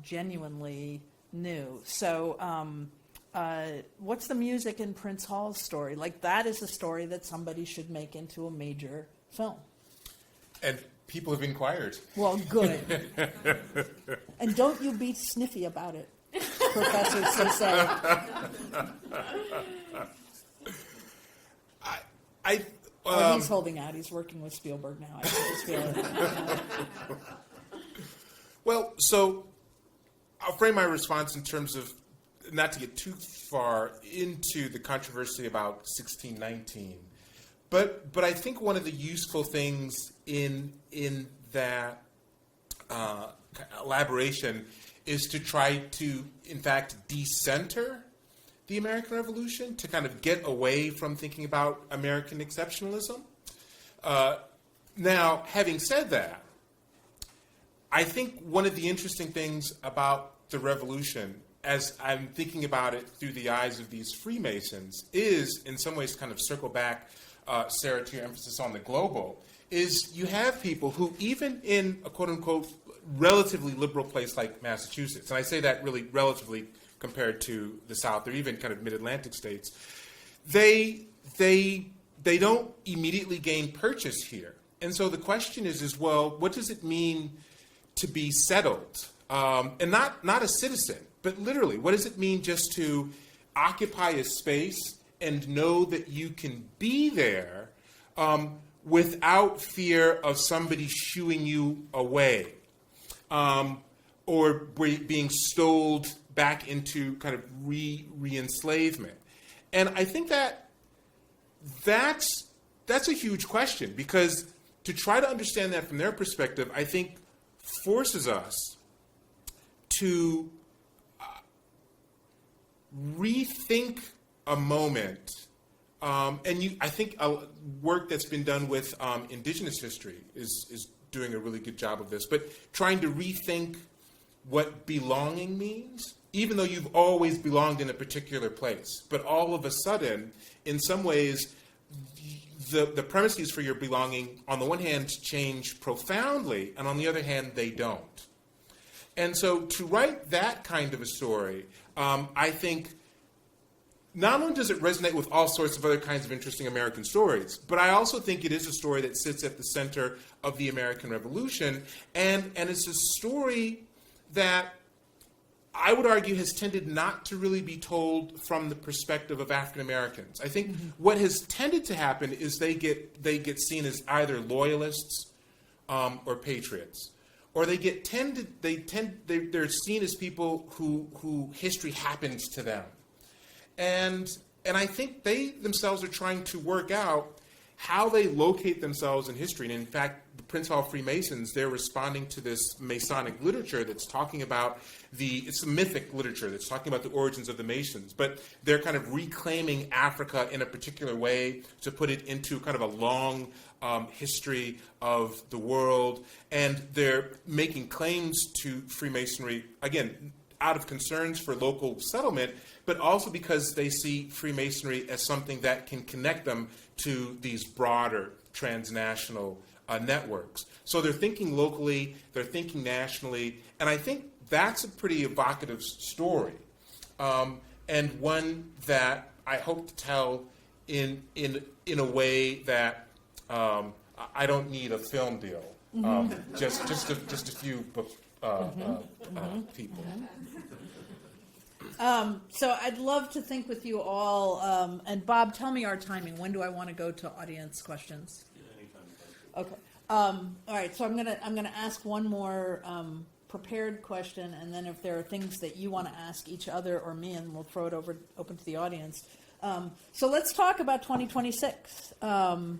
[SPEAKER 2] genuinely new. So what's the music in Prince Hall's story? Like, that is a story that somebody should make into a major film.
[SPEAKER 4] And people have inquired.
[SPEAKER 2] Well, good. And don't you be sniffy about it, Professor Sesay. He's holding out. He's working with Spielberg now. I can just feel it.
[SPEAKER 4] Well, so I'll frame my response in terms of, not to get too far into the controversy about 1619, but I think one of the useful things in that elaboration is to try to, in fact, decenter the American Revolution, to kind of get away from thinking about American exceptionalism. Now, having said that, I think one of the interesting things about the Revolution, as I'm thinking about it through the eyes of these Freemasons, is, in some ways, kind of circle back, Sarah, to your emphasis on the global, is you have people who, even in a quote-unquote relatively liberal place like Massachusetts, and I say that really relatively compared to the South or even kind of mid-Atlantic states, they don't immediately gain purchase here. And so the question is, well, what does it mean to be settled? And not a citizen, but literally, what does it mean just to occupy a space and know that you can be there without fear of somebody shooing you away or being stoled back into kind of re-enslavement? And I think that's a huge question, because to try to understand that from their perspective, I think forces us to rethink a moment. I think work that's been done with indigenous history is doing a really good job of this, but trying to rethink what belonging means, even though you've always belonged in a particular place. But all of a sudden, in some ways, the premises for your belonging, on the one hand, change profoundly, and on the other hand, they don't. And so to write that kind of a story, I think not only does it resonate with all sorts of other kinds of interesting American stories, but I also think it is a story that sits at the center of the American Revolution, and it's a story that I would argue has tended not to really be told from the perspective of African Americans. I think what has tended to happen is they get seen as either loyalists or patriots, or they're seen as people who history happens to them. And I think they themselves are trying to work out how they locate themselves in history. And in fact, the Prince Hall Freemasons, they're responding to this Masonic literature that's talking about it's a mythic literature that's talking about the origins of the Masons, but they're kind of reclaiming Africa in a particular way to put it into kind of a long history of the world. And they're making claims to Freemasonry, again, out of concerns for local settlement, but also because they see Freemasonry as something that can connect them to these broader transnational networks. So they're thinking locally, they're thinking nationally, and I think that's a pretty evocative story, and one that I hope to tell in a way that I don't need a film deal. Just a few people.
[SPEAKER 2] So I'd love to think with you all. And Bob, tell me our timing. When do I want to go to audience questions? Okay. All right. So I'm gonna ask one more prepared question, and then if there are things that you want to ask each other or me, and we'll throw it open to the audience. So let's talk about 2026. I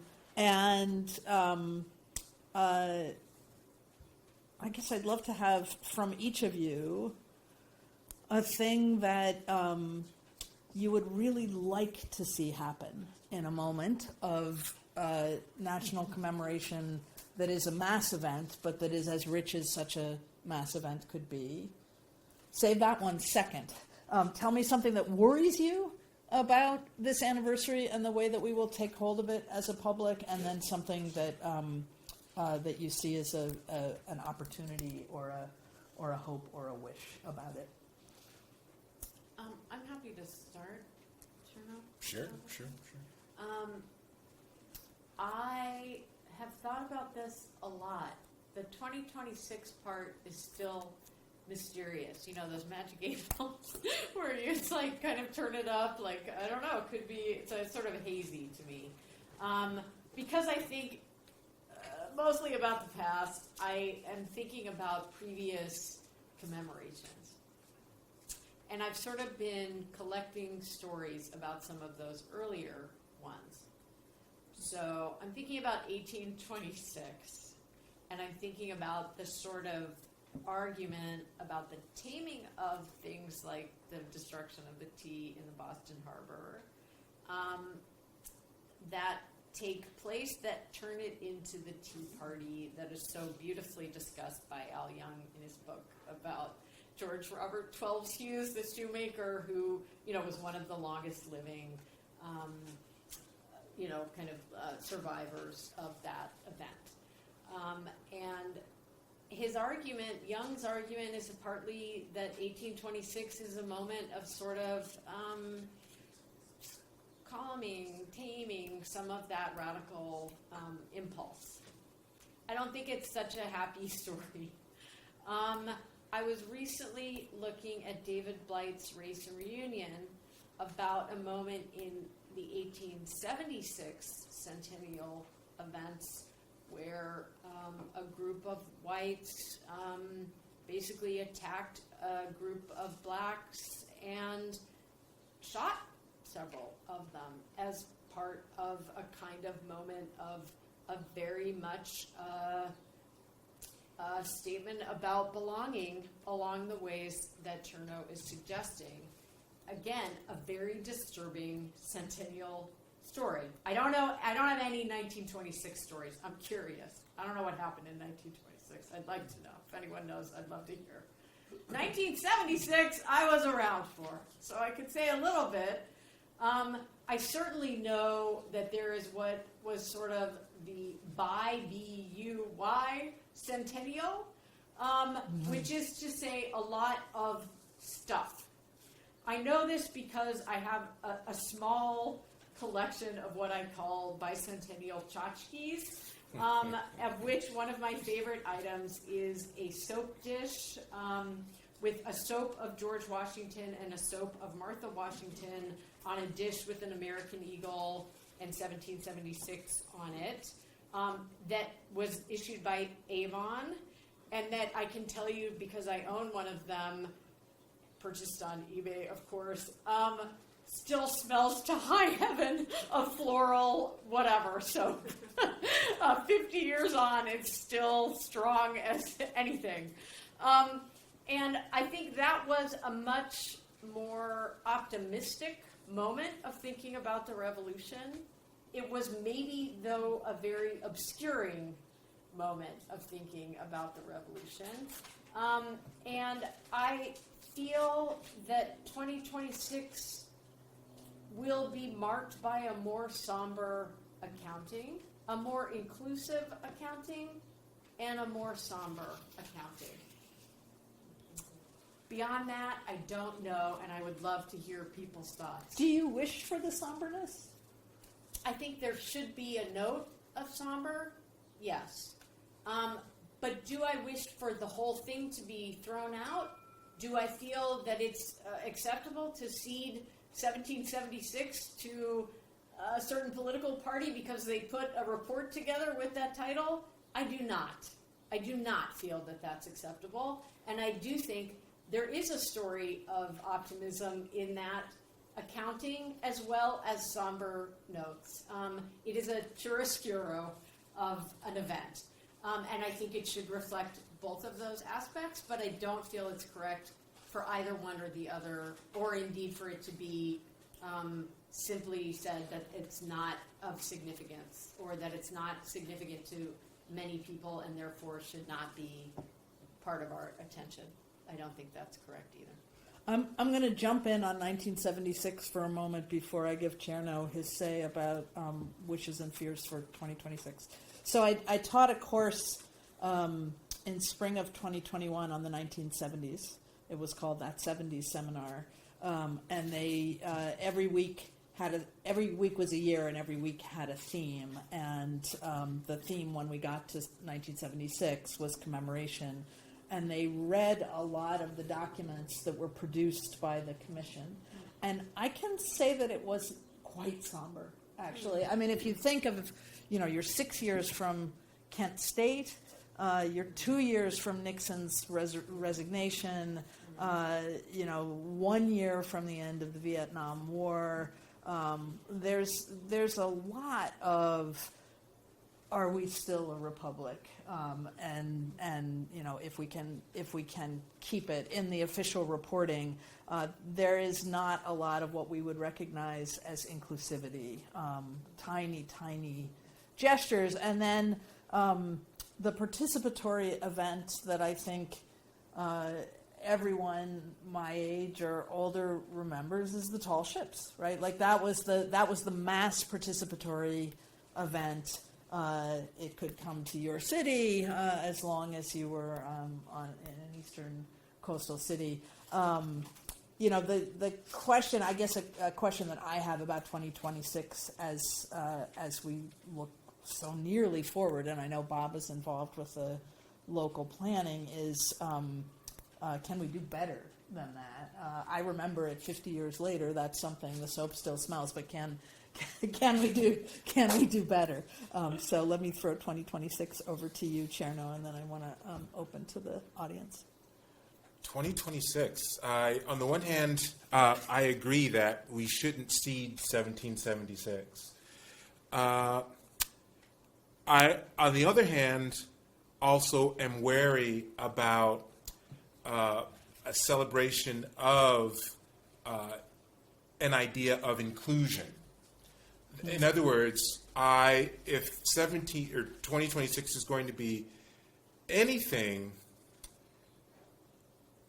[SPEAKER 2] guess I'd love to have from each of you a thing that you would really like to see happen in a moment of national commemoration that is a mass event, but that is as rich as such a mass event could be. Save that one second. Tell me something that worries you about this anniversary and the way that we will take hold of it as a public, and then something that that you see as an opportunity or a hope or a wish about it.
[SPEAKER 5] I'm happy to start, Chernoh.
[SPEAKER 4] Sure.
[SPEAKER 5] I have thought about this a lot. The 2026 part is still mysterious. You know, those magic 8 balls where it's like kind of turn it up, like, I don't know, could be, so it's sort of hazy to me. Because I think mostly about the past, I am thinking about previous commemorations. And I've sort of been collecting stories about some of those earlier ones. So I'm thinking about 1826, and I'm thinking about the sort of argument about the taming of things like the destruction of the tea in the Boston Harbor that take place that turn it into the Tea Party that is so beautifully discussed by Al Young in his book about George Robert Twelveshue, the shoemaker who, was one of the longest living, survivors of that event. And his argument, Young's argument, is partly that 1826 is a moment of sort of calming, taming some of that radical impulse. I don't think it's such a happy story. I was recently looking at David Blight's Race and Reunion about a moment in the 1876 centennial events where a group of whites basically attacked a group of blacks and shot several of them as part of a kind of moment of a very much a statement about belonging along the ways that Chernoh is suggesting. Again, a very disturbing centennial story. I don't have any 1926 stories. I'm curious. I don't know what happened in 1926. I'd like to know. If anyone knows, I'd love to hear. 1976, I was around for, so I could say a little bit. I certainly know that there is what was sort of the BUY centennial, which is to say a lot of stuff. I know this because I have a small collection of what I call bicentennial tchotchkes, of which one of my favorite items is a soap dish with a soap of George Washington and a soap of Martha Washington on a dish with an American eagle and 1776 on it, that was issued by Avon, and that I can tell you, because I own one of them, purchased on eBay, of course, still smells to high heaven of floral whatever. So 50 years on, it's still strong as anything. And I think that was a much more optimistic moment of thinking about the revolution. It was maybe, though, a very obscuring moment of thinking about the revolution. And I feel that 2026 will be marked by a more somber accounting, a more inclusive accounting, and a more somber accounting. Beyond that, I don't know, and I would love to hear people's thoughts.
[SPEAKER 2] Do you wish for the somberness?
[SPEAKER 5] I think there should be a note of somber, yes. But do I wish for the whole thing to be thrown out? Do I feel that it's acceptable to cede 1776 to a certain political party because they put a report together with that title? I do not. I do not feel that that's acceptable. And I do think there is a story of optimism in that accounting as well as somber notes. It is a chiaroscuro of an event. And I think it should reflect both of those aspects, but I don't feel it's correct for either one or the other, or indeed for it to be simply said that it's not of significance, or that it's not significant to many people and therefore should not be part of our attention. I don't think that's correct either.
[SPEAKER 2] I'm going to jump in on 1976 for a moment before I give Chernoh his say about wishes and fears for 2026. So I taught a course in spring of 2021 on the 1970s. It was called That 70s Seminar, and they every week was a year, and every week had a theme. And the theme when we got to 1976 was commemoration. And they read a lot of the documents that were produced by the commission. And I can say that it was quite somber, actually. I mean, if you think of, you're 6 years from Kent State, you're 2 years from Nixon's resignation, 1 year from the end of the Vietnam War. There's a lot of, are we still a republic? And if we can keep it in the official reporting, there is not a lot of what we would recognize as inclusivity. Tiny gestures, and then the participatory event that I think everyone my age or older remembers is the tall ships, right? Like that was the mass participatory event. It could come to your city as long as you were in an eastern coastal city. The question, I guess, a question that I have about 2026 as we look so nearly forward, and I know Bob is involved with the local planning, is can we do better than that? I remember it 50 years later. That's something. The soap still smells, but can we do better? So let me throw 2026 over to you, Chernoh, and then I want to open to the audience.
[SPEAKER 4] 2026. On the one hand, I agree that we shouldn't cede 1776. I, on the other hand, also am wary about a celebration of an idea of inclusion. In other words, if 2026 is going to be anything,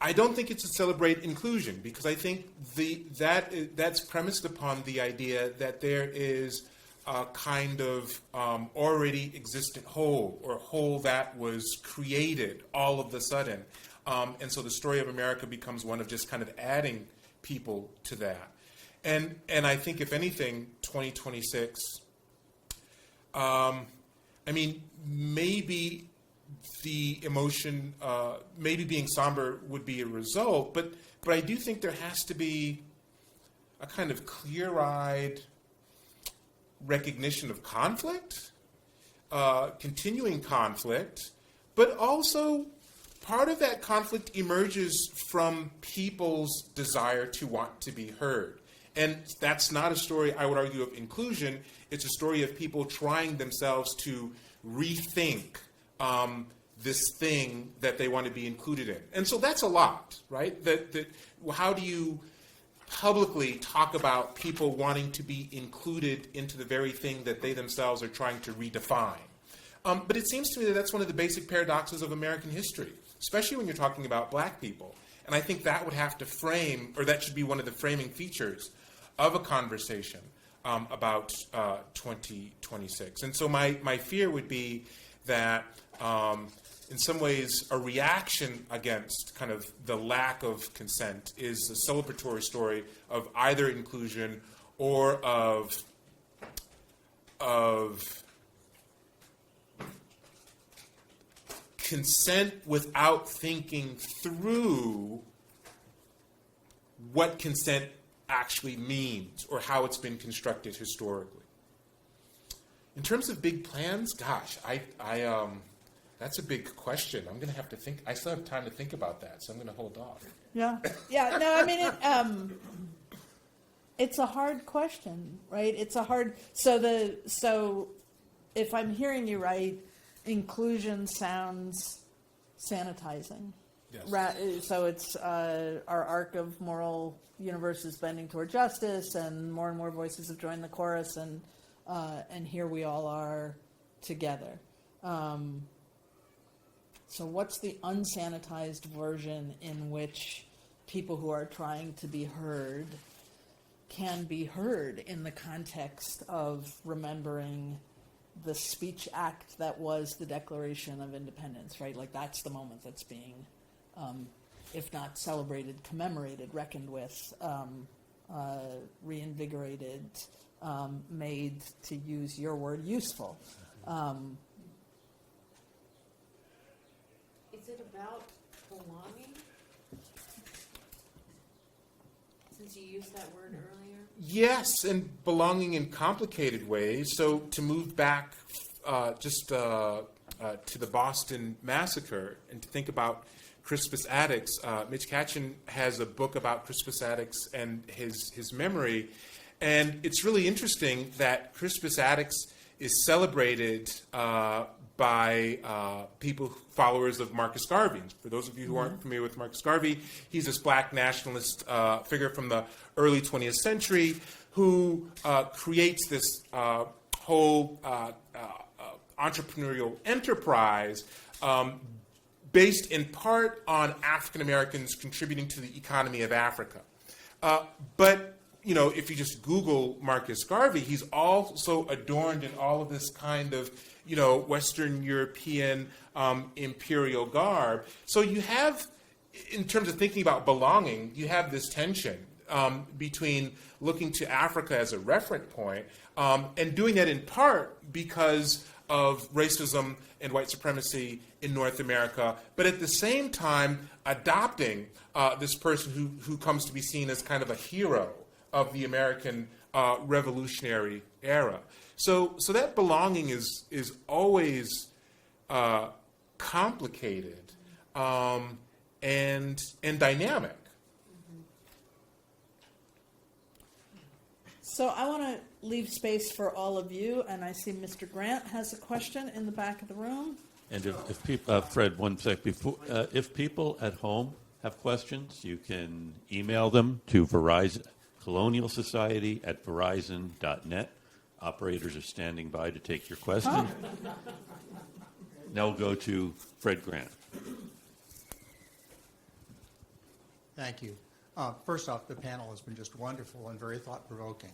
[SPEAKER 4] I don't think it's to celebrate inclusion, because I think that's premised upon the idea that there is a kind of already existent whole, or whole that was created all of a sudden. And so the story of America becomes one of just kind of adding people to that. And I think, if anything, 2026, maybe the emotion, maybe being somber would be a result, but I do think there has to be a kind of clear-eyed recognition of conflict, continuing conflict, but also part of that conflict emerges from people's desire to want to be heard. And that's not a story, I would argue, of inclusion. It's a story of people trying themselves to rethink this thing that they want to be included in. And so that's a lot, right? That how do you publicly talk about people wanting to be included into the very thing that they themselves are trying to redefine? But it seems to me that that's one of the basic paradoxes of American history, especially when you're talking about black people. And I think that would have to frame, or that should be one of the framing features of a conversation about 2026. And so my fear would be that in some ways a reaction against kind of the lack of consent is a celebratory story of either inclusion or of consent without thinking through what consent actually means or how it's been constructed historically. In terms of big plans, gosh, that's a big question. I'm going to have to think. I still have time to think about that, so I'm going to hold off.
[SPEAKER 2] Yeah. No, I mean, it's a hard question, right? It's a hard. So if I'm hearing you right, inclusion sounds sanitizing.
[SPEAKER 4] Yes.
[SPEAKER 2] So it's our arc of moral universe is bending toward justice, and more voices have joined the chorus, and here we all are together. So what's the unsanitized version in which people who are trying to be heard can be heard in the context of remembering the speech act that was the Declaration of Independence, right? Like that's the moment that's being, if not celebrated, commemorated, reckoned with, reinvigorated, made, to use your word, useful.
[SPEAKER 5] Is it about belonging? Since you used that word earlier.
[SPEAKER 4] Yes, and belonging in complicated ways. So to move back to the Boston Massacre and to think about Crispus Attucks, Mitch Katchen has a book about Crispus Attucks and his memory. And it's really interesting that Crispus Attucks is celebrated by people, followers of Marcus Garvey. For those of you who aren't familiar with Marcus Garvey, he's this black nationalist figure from the early 20th century who creates this whole entrepreneurial enterprise based in part on African Americans contributing to the economy of Africa. But if you just Google Marcus Garvey, he's also adorned in all of this kind of, Western European imperial garb. So you have, in terms of thinking about belonging, you have this tension between looking to Africa as a referent point and doing that in part because of racism and white supremacy in North America, but at the same time adopting this person who comes to be seen as kind of a hero of the American Revolutionary era. So that belonging is always complicated and dynamic.
[SPEAKER 2] So I want to leave space for all of you, and I see Mr. Grant has a question in the back of the room.
[SPEAKER 1] And if people, Fred, one sec before, if people at home have questions, you can email them to Verizon, Colonial Society at Verizon.net. Operators are standing by to take your question. Now we'll go to Fred Grant.
[SPEAKER 6] Thank you. First off, the panel has been just wonderful and very thought-provoking.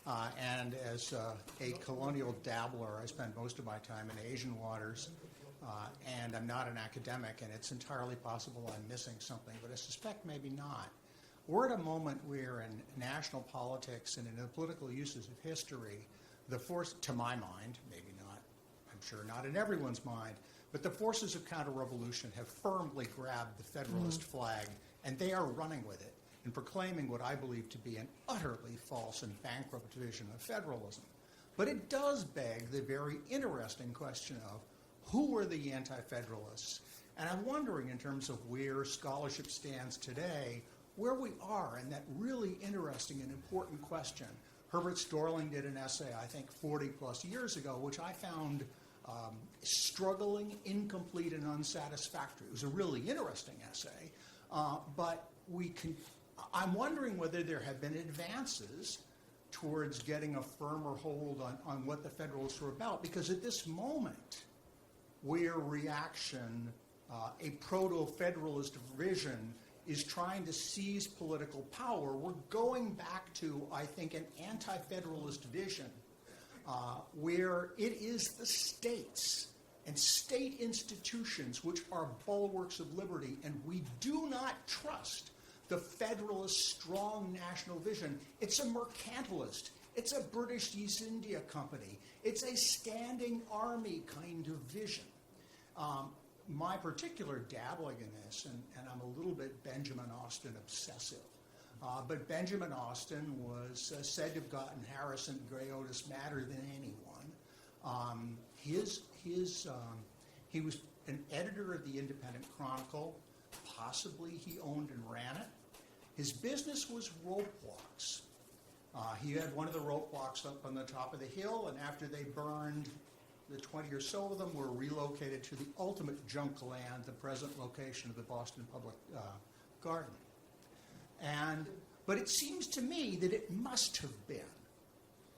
[SPEAKER 6] And as a colonial dabbler, I spend most of my time in Asian waters, and I'm not an academic, and it's entirely possible I'm missing something, but I suspect maybe not. we're at a moment where in national politics and in the political uses of history, the force, to my mind, maybe not, I'm sure not in everyone's mind, but the forces of counter-revolution have firmly grabbed the Federalist flag, and they are running with it and proclaiming what I believe to be an utterly false and bankrupt vision of federalism. But it does beg the very interesting question of who are the anti-federalists? And I'm wondering, in terms of where scholarship stands today, where we are in that really interesting and important question. Herbert Storling did an essay, I think, 40 plus years ago, which I found struggling, incomplete, and unsatisfactory. It was a really interesting essay, but I'm wondering whether there have been advances towards getting a firmer hold on what the Federalists were about, because at this moment, where reaction, a proto-federalist vision, is trying to seize political power, we're going back to, I think, an anti-federalist vision where it is the states and state institutions which are bulwarks of liberty, and we do not trust the federalist strong national vision. It's a mercantilist. It's a British East India Company. It's a standing army kind of vision. My particular dabbling in this, and I'm a little bit Benjamin Austin obsessive, but Benjamin Austin was said to have gotten Harrison Gray Otis madder than anyone. He was an editor of the Independent Chronicle. Possibly he owned and ran it. His business was rope walks. He had one of the rope walks up on the top of the hill, and after they burned, the 20 or so of them were relocated to the ultimate junk land, the present location of the Boston Public Garden. But it seems to me that it must have been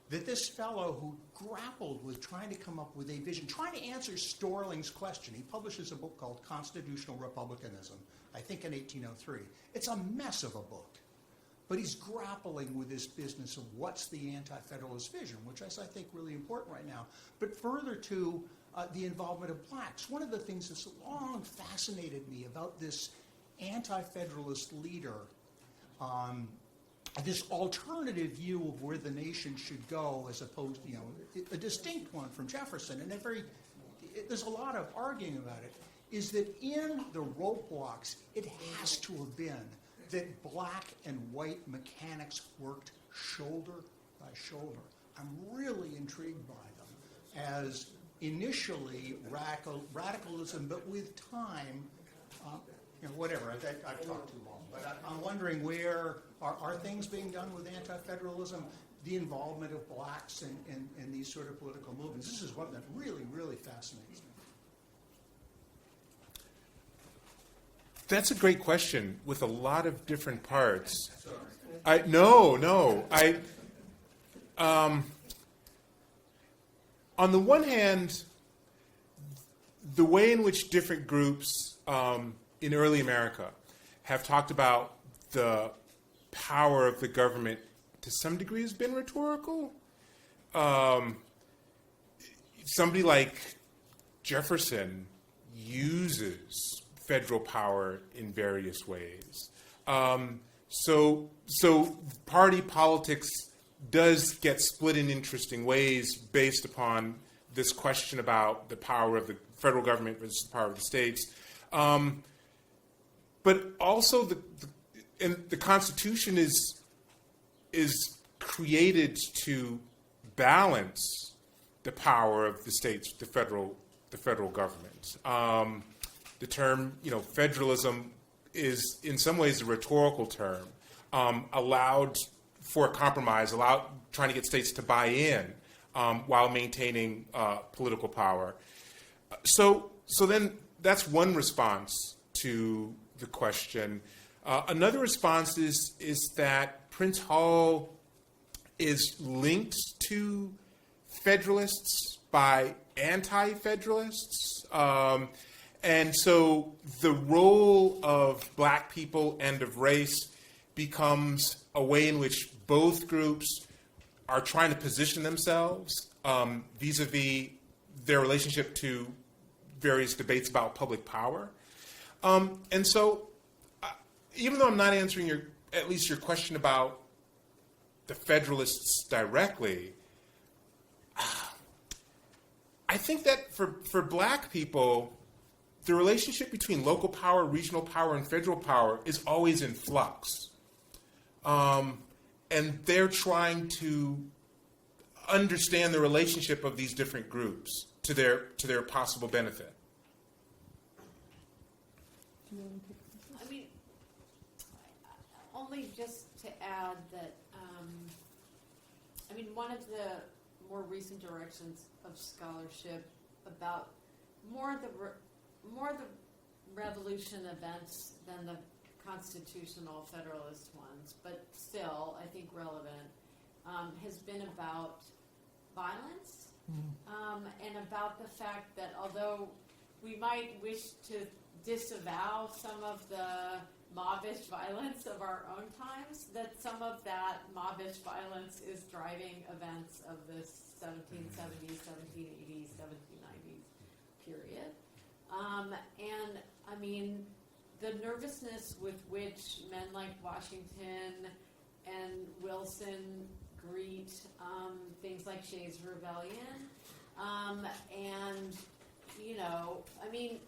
[SPEAKER 6] that this fellow who grappled with trying to come up with a vision, trying to answer Storling's question. He publishes a book called Constitutional Republicanism, I think in 1803. It's a mess of a book. But he's grappling with this business of what's the anti-federalist vision, which is, I think, really important right now. But further to the involvement of blacks, one of the things that's long fascinated me about this anti-federalist leader, this alternative view of where the nation should go, as opposed to, a distinct one from Jefferson, and there's a lot of arguing about it, is that in the rope walks, it has to have been that black and white mechanics worked shoulder by shoulder. I'm really intrigued by them as initially radicalism, but with time, whatever. I've talked too long, but I'm wondering where are things being done with anti-federalism, the involvement of blacks in these sort of political movements. This is one that really, really fascinates me.
[SPEAKER 4] That's a great question with a lot of different parts. On the one hand, the way in which different groups in early America have talked about the power of the government to some degree has been rhetorical. Somebody like Jefferson uses federal power in various ways. So party politics does get split in interesting ways based upon this question about the power of the federal government versus the power of the states. But also the Constitution is created to balance the power of the states, the federal government. The term, federalism is in some ways a rhetorical term, allowed for a compromise, trying to get states to buy in while maintaining political power. So then that's one response to the question. Another response is that Prince Hall is linked to Federalists by anti-Federalists. And so the role of black people and of race becomes a way in which both groups are trying to position themselves vis-a-vis their relationship to various debates about public power. And so even though I'm not answering at least your question about the Federalists directly, I think that for black people, the relationship between local power, regional power, and federal power is always in flux. And they're trying to understand the relationship of these different groups to their possible benefit.
[SPEAKER 5] I mean, only just to add that, I mean, one of the more recent directions of scholarship about more the revolution events than the constitutional federalist ones, but still, I think relevant, has been about violence, and about the fact that although we might wish to disavow some of the mobbish violence of our own times, that some of that mobbish violence is driving events of this 1770s, 1780s, 1790s period. And I mean, the nervousness with which men like Washington and Wilson greet things like Shays' Rebellion, and, you know, I mean,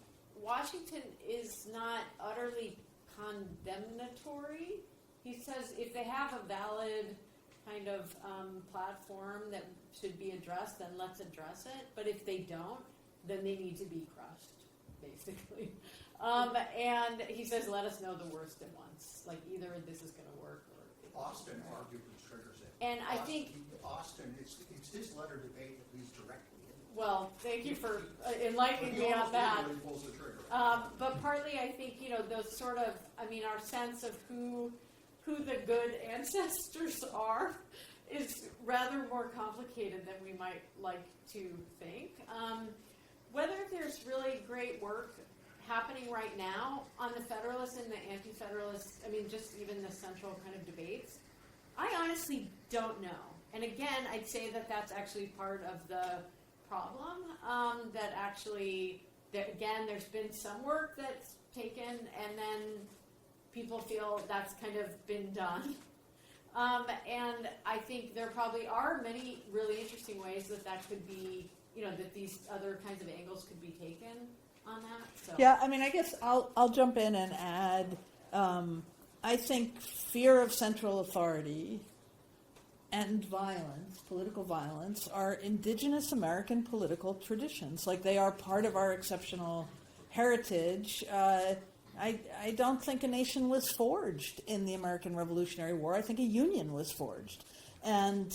[SPEAKER 5] Washington is not utterly condemnatory. He says if they have a valid kind of platform that should be addressed, then let's address it. But if they don't, then they need to be crushed, basically. And he says, let us know the worst at once. Like, either this is going to work or it won't.
[SPEAKER 6] Austin arguably triggers it.
[SPEAKER 5] And I think,
[SPEAKER 6] Austin, it's his letter debate that leads directly in.
[SPEAKER 5] well, thank you for enlightening me on that.
[SPEAKER 6] He pulls the trigger.
[SPEAKER 5] But partly, I think, you know, those sort of, I mean, our sense of who the good ancestors are is rather more complicated than we might like to think. Whether there's really great work happening right now on the Federalists and the Anti-Federalists, I mean, just even the central kind of debates, I honestly don't know. And again, I'd say that that's actually part of the problem, that actually, again, there's been some work that's taken, and then people feel that's kind of been done. And I think there probably are many really interesting ways that could be, you know, that these other kinds of angles could be taken on that. So.
[SPEAKER 2] Yeah, I mean, I guess I'll jump in and add, I think fear of central authority and violence, political violence, are indigenous American political traditions. Like, they are part of our exceptional heritage. I don't think a nation was forged in the American Revolutionary War. I think a union was forged. And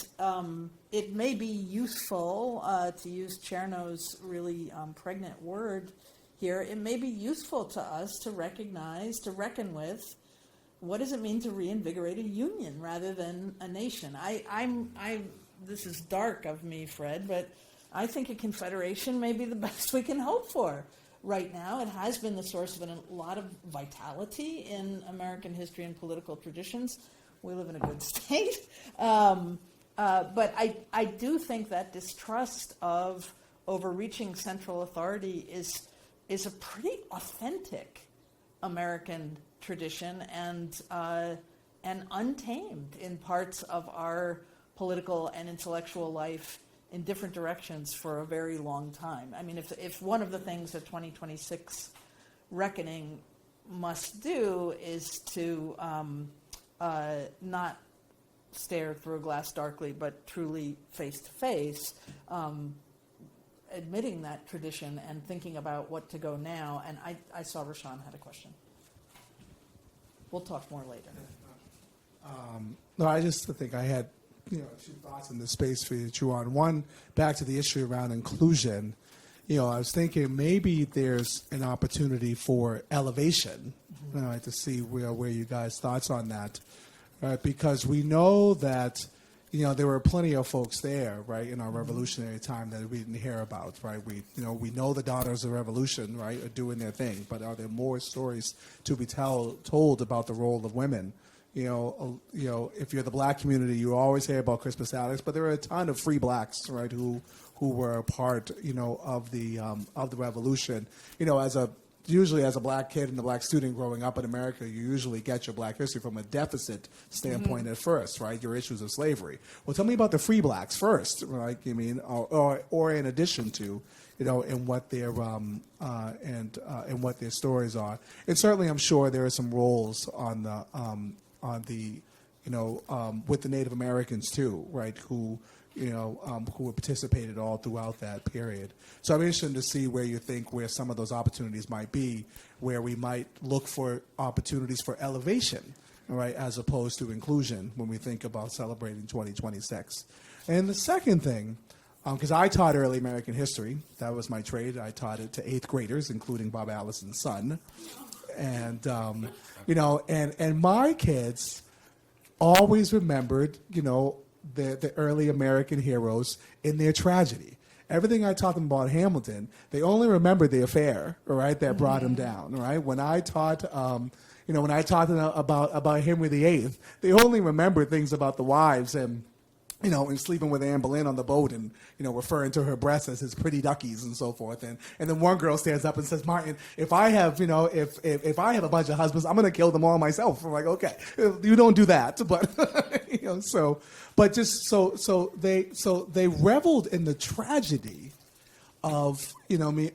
[SPEAKER 2] it may be useful, to use Chernoh's really pregnant word here, it may be useful to us to recognize, to reckon with, what does it mean to reinvigorate a union rather than a nation? This is dark of me, Fred, but I think a confederation may be the best we can hope for right now. It has been the source of a lot of vitality in American history and political traditions. We live in a good state. But I do think that distrust of overreaching central authority is a pretty authentic American tradition and untamed in parts of our political and intellectual life in different directions for a very long time. I mean, if one of the things that 2026 reckoning must do is to not stare through a glass darkly, but truly face to face, admitting that tradition and thinking about what to go now. And I saw Rashawn had a question. We'll talk more later.
[SPEAKER 3] No, I just think I had, two thoughts in this space for you to chew on. One, back to the issue around inclusion. I was thinking maybe there's an opportunity for elevation. I'd like to see where you guys' thoughts on that, right? Because we know that there were plenty of folks there, right, in our revolutionary time that we didn't hear about, right? We know the Daughters of Revolution, right, are doing their thing, but are there more stories to be told about the role of women? If you're the black community, you always hear about Crispus Attucks, but there are a ton of free blacks, right, who were a part, of the revolution. As a usually as a black kid and a black student growing up in America, you usually get your black history from a deficit standpoint at first, right? Your issues of slavery. Well, tell me about the free blacks first, right? I mean, or in addition to, and what their and what their stories are. And certainly, I'm sure there are some roles on the with the Native Americans too, right? Who participated all throughout that period. So I'm interested to see where some of those opportunities might be, where we might look for opportunities for elevation, right, as opposed to inclusion when we think about celebrating 2026. And the second thing, because I taught early American history, that was my trade. I taught it to 8th graders, including Bob Allison's son, and and my kids always remembered, the early American heroes in their tragedy. Everything I taught them about Hamilton, they only remembered the affair, right, that brought him down, right? When I taught, them about Henry VIII, they only remembered things about the wives and sleeping with Anne Boleyn on the boat and, referring to her breasts as his pretty duckies and so forth. And then one girl stands up and says, Martin, if I have, if I have a bunch of husbands, I'm going to kill them all myself. I'm like, okay, you don't do that. But, they reveled in the tragedy of,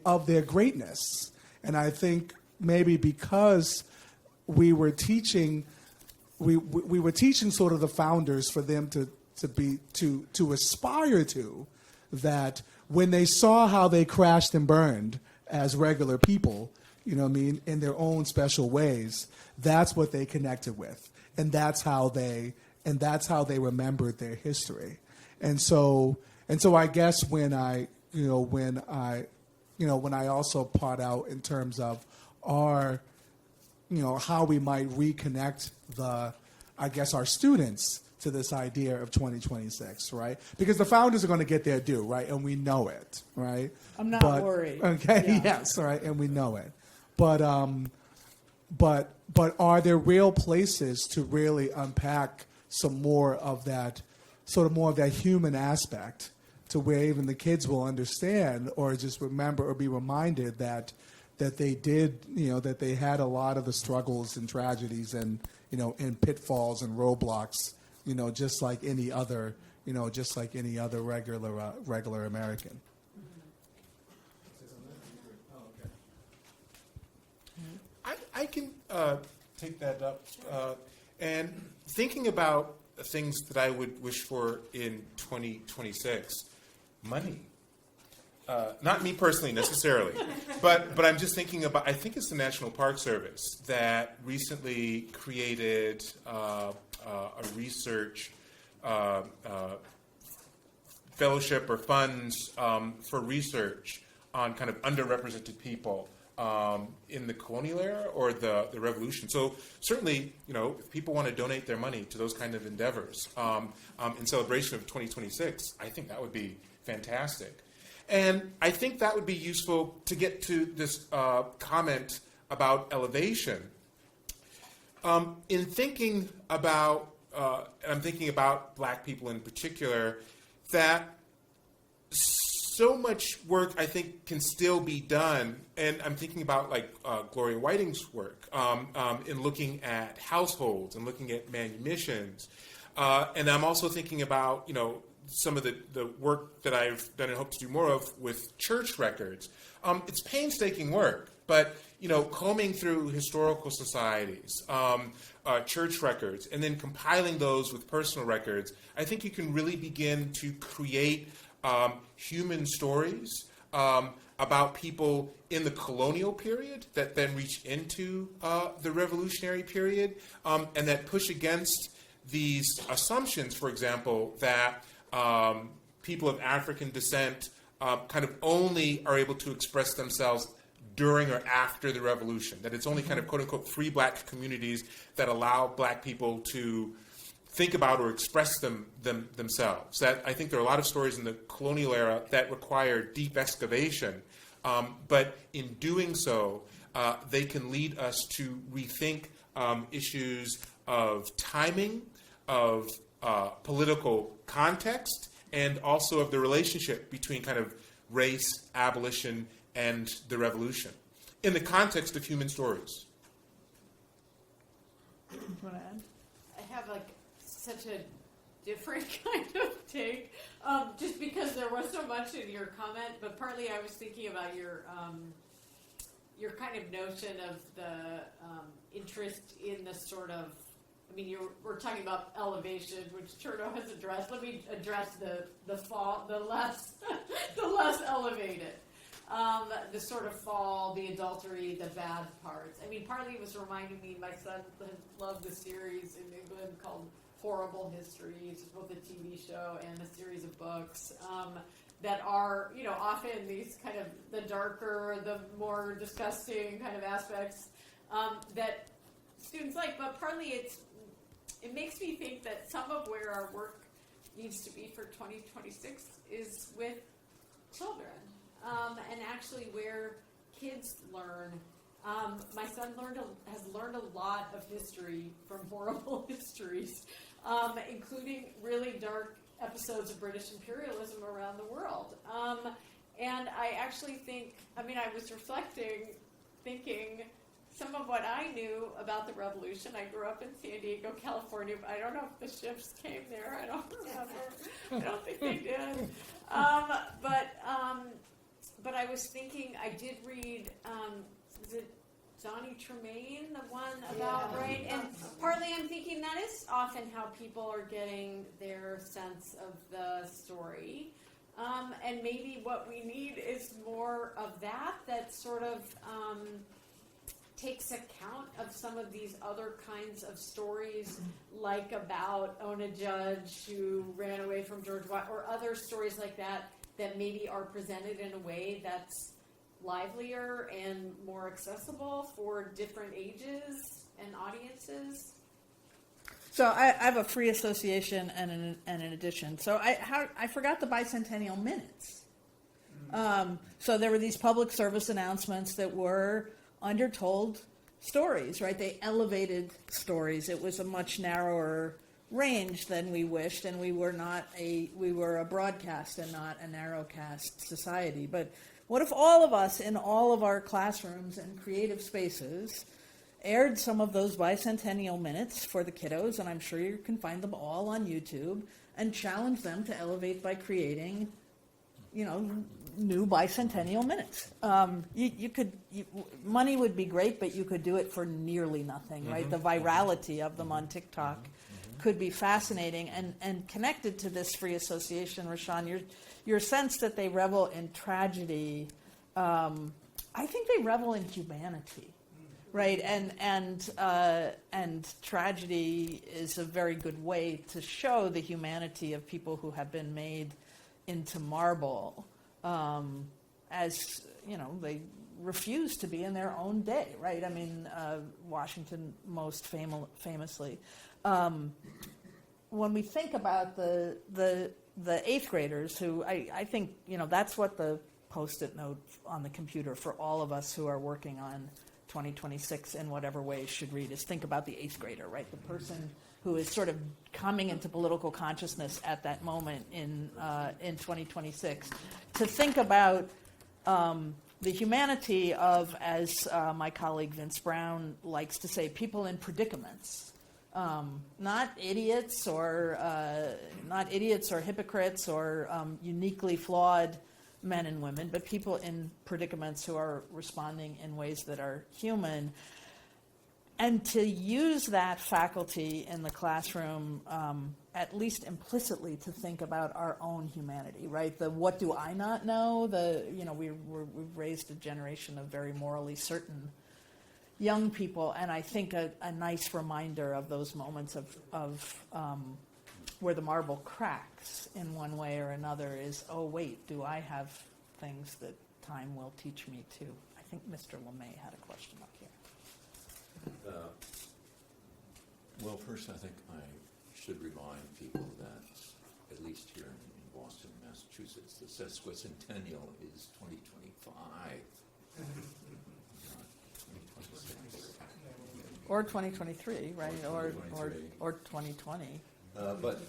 [SPEAKER 3] of their greatness. And I think maybe because we were teaching sort of the founders for them to aspire to, that when they saw how they crashed and burned as regular people, in their own special ways, that's what they connected with, and that's how they remembered their history. And so I guess when I also part out in terms of our, how we might reconnect our students to this idea of 2026, right? Because the founders are going to get their due, right? And we know it, right?
[SPEAKER 2] I'm not worried.
[SPEAKER 3] Okay, yeah. Yes, right, and we know it. But are there real places to really unpack some more of that, more of that human aspect, to where even the kids will understand or just remember or be reminded that they did, that they had a lot of the struggles and tragedies and, and pitfalls and roadblocks, just like any other, regular American.
[SPEAKER 4] I can take that up. And thinking about things that I would wish for in 2026, money. Not me personally necessarily, but I'm just thinking about, I think it's the National Park Service that recently created a research fellowship or funds for research on kind of underrepresented people in the colonial era or the revolution. So certainly, if people want to donate their money to those kind of endeavors in celebration of 2026, I think that would be fantastic. And I think that would be useful to get to this comment about elevation. In thinking about, and I'm thinking about black people in particular, that so much work I think can still be done, and I'm thinking about like Gloria Whiting's work in looking at households and looking at manumissions, and I'm also thinking about some of the work that I've done and hope to do more of with church records. It's painstaking work, but combing through historical societies, church records, and then compiling those with personal records, I think you can really begin to create human stories about people in the colonial period that then reach into the revolutionary period, and that push against these assumptions, for example, that people of African descent kind of only are able to express themselves during or after the revolution, that it's only kind of quote-unquote free black communities that allow black people to think about or express themselves. That I think there are a lot of stories in the colonial era that require deep excavation, but in doing so, they can lead us to rethink issues of timing, of political context, and also of the relationship between kind of race, abolition, and the revolution. in the context of human stories.
[SPEAKER 2] You want to add?
[SPEAKER 5] I have like such a different kind of take, just because there was so much in your comment. But partly I was thinking about your kind of notion of the interest in the sort of. I mean, we're talking about elevation, which Chernoh has addressed. Let me address the fall, the less the less elevated, the sort of fall, the adultery, the bad parts. I mean, partly it was reminding me. My son loved the series in England called Horrible History. It's both a TV show and a series of books that are, often these kind of the darker, the more disgusting kind of aspects that students like. But partly it makes me think that some of where our work needs to be for 2026 is with children, and actually where kids learn. My son has learned a lot of history from horrible histories, including really dark episodes of British imperialism around the world. And I actually think, I was reflecting, thinking, some of what I knew about the revolution. I grew up in San Diego, California, but I don't know if the ships came there. I don't remember. I don't think they did. But I was thinking, I did read, is it Johnny Tremaine, the one about, right? And partly I'm thinking that is often how people are getting their sense of the story. And maybe what we need is more of that sort of takes account of some of these other kinds of stories, like about Ona Judge who ran away from George Washington, or other stories like that maybe are presented in a way that's livelier and more accessible for different ages and audiences.
[SPEAKER 2] So I have a free association and an addition. So I forgot the bicentennial minutes. So there were these public service announcements that were undertold stories, right? They elevated stories. It was a much narrower range than we wished, and we were a broadcast and not a narrowcast society. But what if all of us in all of our classrooms and creative spaces aired some of those bicentennial minutes for the kiddos, and I'm sure you can find them all on YouTube, and challenge them to elevate by creating, new bicentennial minutes. Money would be great, but you could do it for nearly nothing, right? The virality of them on TikTok could be fascinating, and connected to this free association, Rashawn, your sense that they revel in tragedy. I think they revel in humanity, right? And tragedy is a very good way to show the humanity of people who have been made into marble, as they refuse to be in their own day, right? I mean, Washington most famously. When we think about the eighth graders, who I think that's what the Post-it note on the computer for all of us who are working on 2026 in whatever way should read is think about the eighth grader, right? The person who is sort of coming into political consciousness at that moment in 2026. To think about the humanity of, as my colleague Vince Brown likes to say, people in predicaments, not idiots or hypocrites or uniquely flawed men and women, but people in predicaments who are responding in ways that are human. And to use that faculty in the classroom, at least implicitly, to think about our own humanity, right? The what do I not know? We've raised a generation of very morally certain young people, and I think a nice reminder of those moments of where the marble cracks in one way or another is, oh wait, do I have things that time will teach me too? I think Mr. LeMay had a question up here.
[SPEAKER 7] Well, first, I think I should remind people that, at least here in Boston, Massachusetts, the sesquicentennial is 2025. Not 2026.
[SPEAKER 2] Or 2023, right? Or 2020.
[SPEAKER 7] But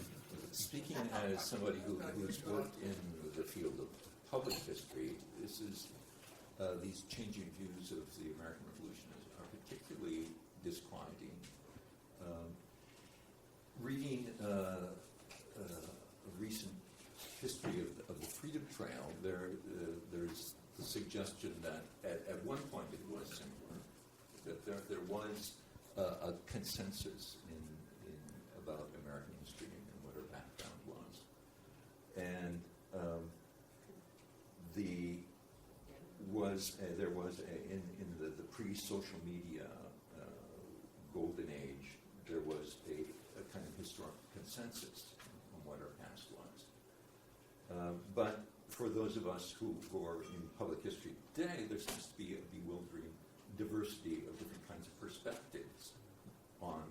[SPEAKER 7] speaking as somebody who's worked in the field of public history, this is these changing views of the American Revolution are particularly disquieting. Reading a recent history of the Freedom Trail, there's the suggestion that at one point it was similar, that there was a consensus about American history and what her background was. And there was in the pre-social media golden age, there was a kind of historic consensus on what our past was. But for those of us who are in public history today, there seems to be a bewildering diversity of different kinds of perspectives on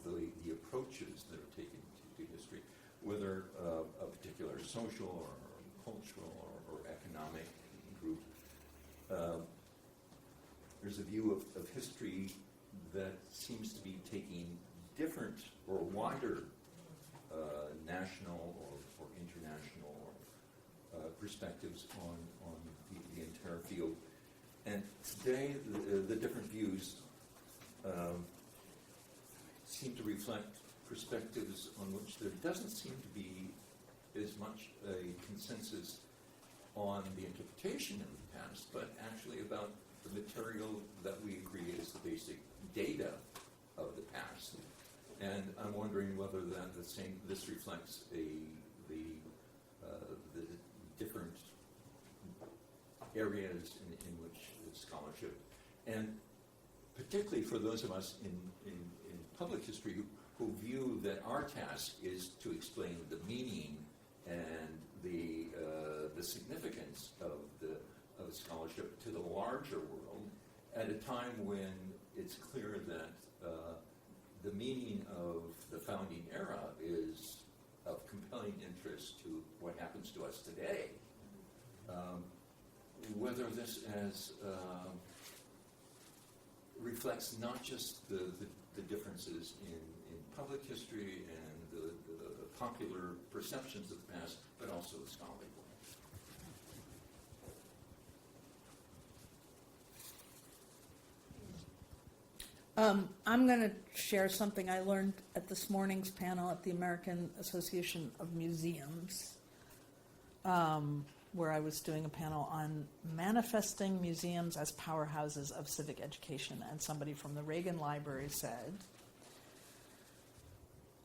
[SPEAKER 7] the approaches that are taken to history, whether a particular social or cultural or economic group. There's a view of history that seems to be taking different or wider national or international perspectives on the entire field. And today, the different views seem to reflect perspectives on which there doesn't seem to be as much a consensus on the interpretation of the past, but actually about the material that we agree is the basic data of the past. And I'm wondering whether this reflects the different areas in which scholarship, and particularly for those of us in public history who view that our task is to explain the meaning and the significance of scholarship to the larger world at a time when it's clear that the meaning of the founding era is of compelling interest to what happens to us today. Whether this reflects not just the differences in public history and the popular perceptions of the past, but also the scholarly one.
[SPEAKER 2] I'm going to share something I learned at this morning's panel at the American Association of Museums, where I was doing a panel on manifesting museums as powerhouses of civic education. And somebody from the Reagan Library said,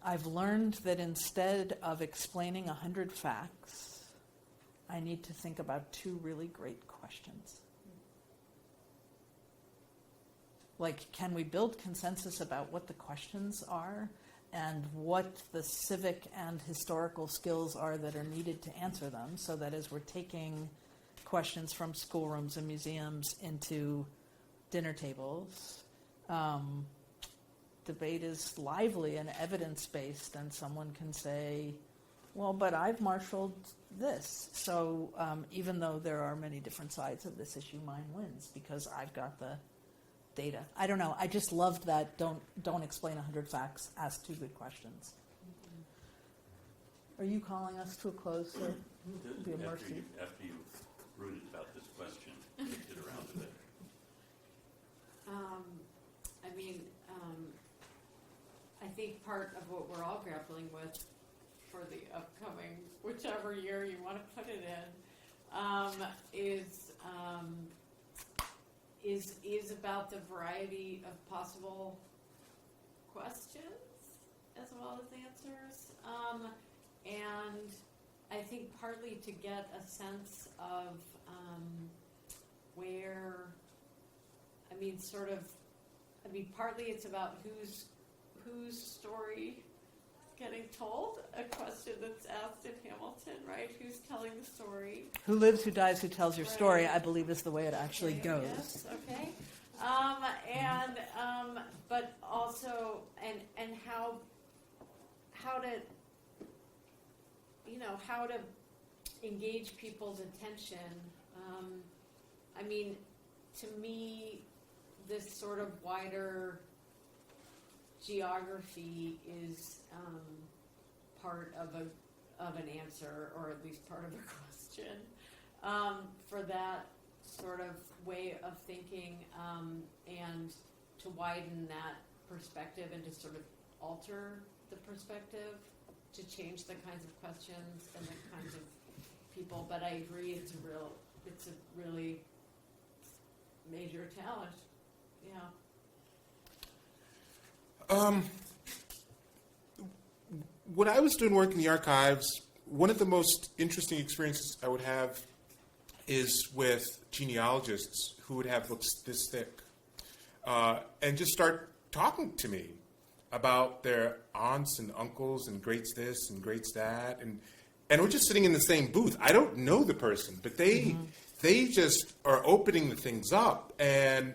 [SPEAKER 2] I've learned that instead of explaining 100 facts, I need to think about 2 really great questions. Like, can we build consensus about what the questions are and what the civic and historical skills are that are needed to answer them, so that as we're taking questions from schoolrooms and museums into dinner tables, debate is lively and evidence-based, and someone can say, well, but I've marshaled this. So even though there are many different sides of this issue, mine wins because I've got the data. I don't know. I just loved that. Don't explain 100 facts. Ask 2 good questions. Are you calling us to a close, sir? Be a mercy.
[SPEAKER 1] After you've brooded about this question, get around to it.
[SPEAKER 5] I think part of what we're all grappling with for the upcoming, whichever year you want to put it in, is about the variety of possible questions as well as answers. And I think partly to get a sense of partly it's about whose story getting told, a question that's asked in Hamilton, right? Who's telling the story?
[SPEAKER 2] Who lives, who dies, who tells your story,
[SPEAKER 5] Right.
[SPEAKER 2] I believe is the way it actually goes.
[SPEAKER 5] Yes, okay. But also, and how to engage people's attention. To me, this sort of wider geography is part of an answer, or at least part of a question. For that sort of way of thinking, and to widen that perspective and to sort of alter the perspective to change the kinds of questions and the kinds of people. But I agree, it's a really major challenge. Yeah.
[SPEAKER 4] When I was doing work in the archives, one of the most interesting experiences I would have is with genealogists who would have books this thick and just start talking to me about their aunts and uncles and greats this and greats that. And we're just sitting in the same booth. I don't know the person, but they just are opening the things up. And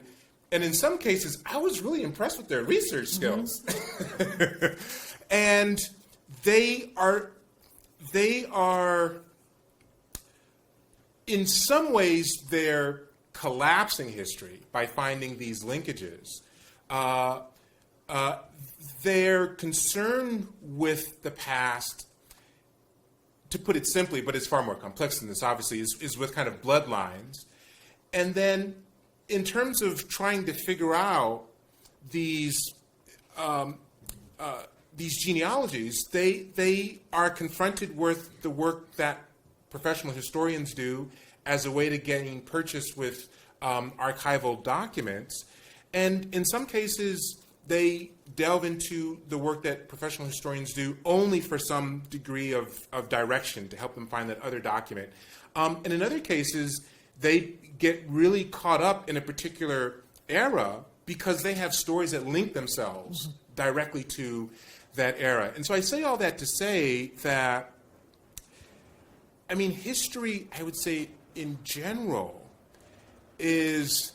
[SPEAKER 4] in some cases, I was really impressed with their research skills. And they are, in some ways, they're collapsing history by finding these linkages. Their concern with the past, to put it simply, but it's far more complex than this, obviously, is with kind of bloodlines. And then in terms of trying to figure out these genealogies, they are confronted with the work that professional historians do as a way to gain purchase with archival documents. And in some cases, they delve into the work that professional historians do only for some degree of direction to help them find that other document. And in other cases, they get really caught up in a particular era because they have stories that link themselves directly to that era. And so I say all that to say that, I mean, history, I would say, in general, is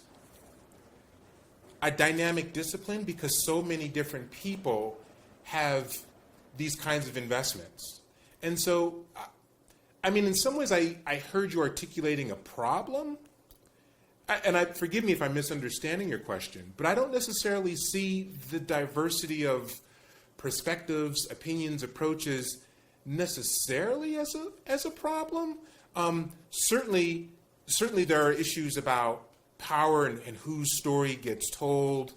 [SPEAKER 4] a dynamic discipline because so many different people have these kinds of investments. And so, I mean, in some ways, I heard you articulating a problem. Forgive me if I'm misunderstanding your question, but I don't necessarily see the diversity of perspectives, opinions, approaches necessarily as a problem. Certainly there are issues about power and whose story gets told,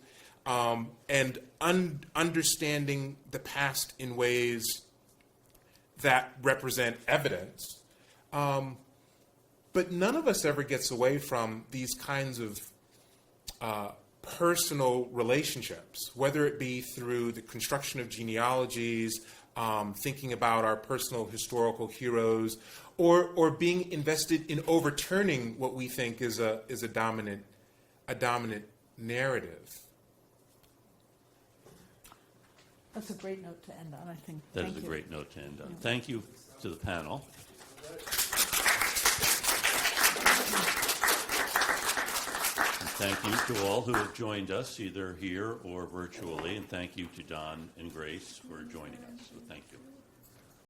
[SPEAKER 4] and understanding the past in ways that represent evidence. But none of us ever gets away from these kinds of personal relationships, whether it be through the construction of genealogies, thinking about our personal historical heroes, or being invested in overturning what we think is a dominant narrative.
[SPEAKER 2] That's a great note to end on, I think.
[SPEAKER 1] That
[SPEAKER 2] Thank
[SPEAKER 1] is a
[SPEAKER 2] you.
[SPEAKER 1] great note to end on. Thank you to the panel. And thank you to all who have joined us, either here or virtually. And thank you to Don and Grace for joining us. So thank you.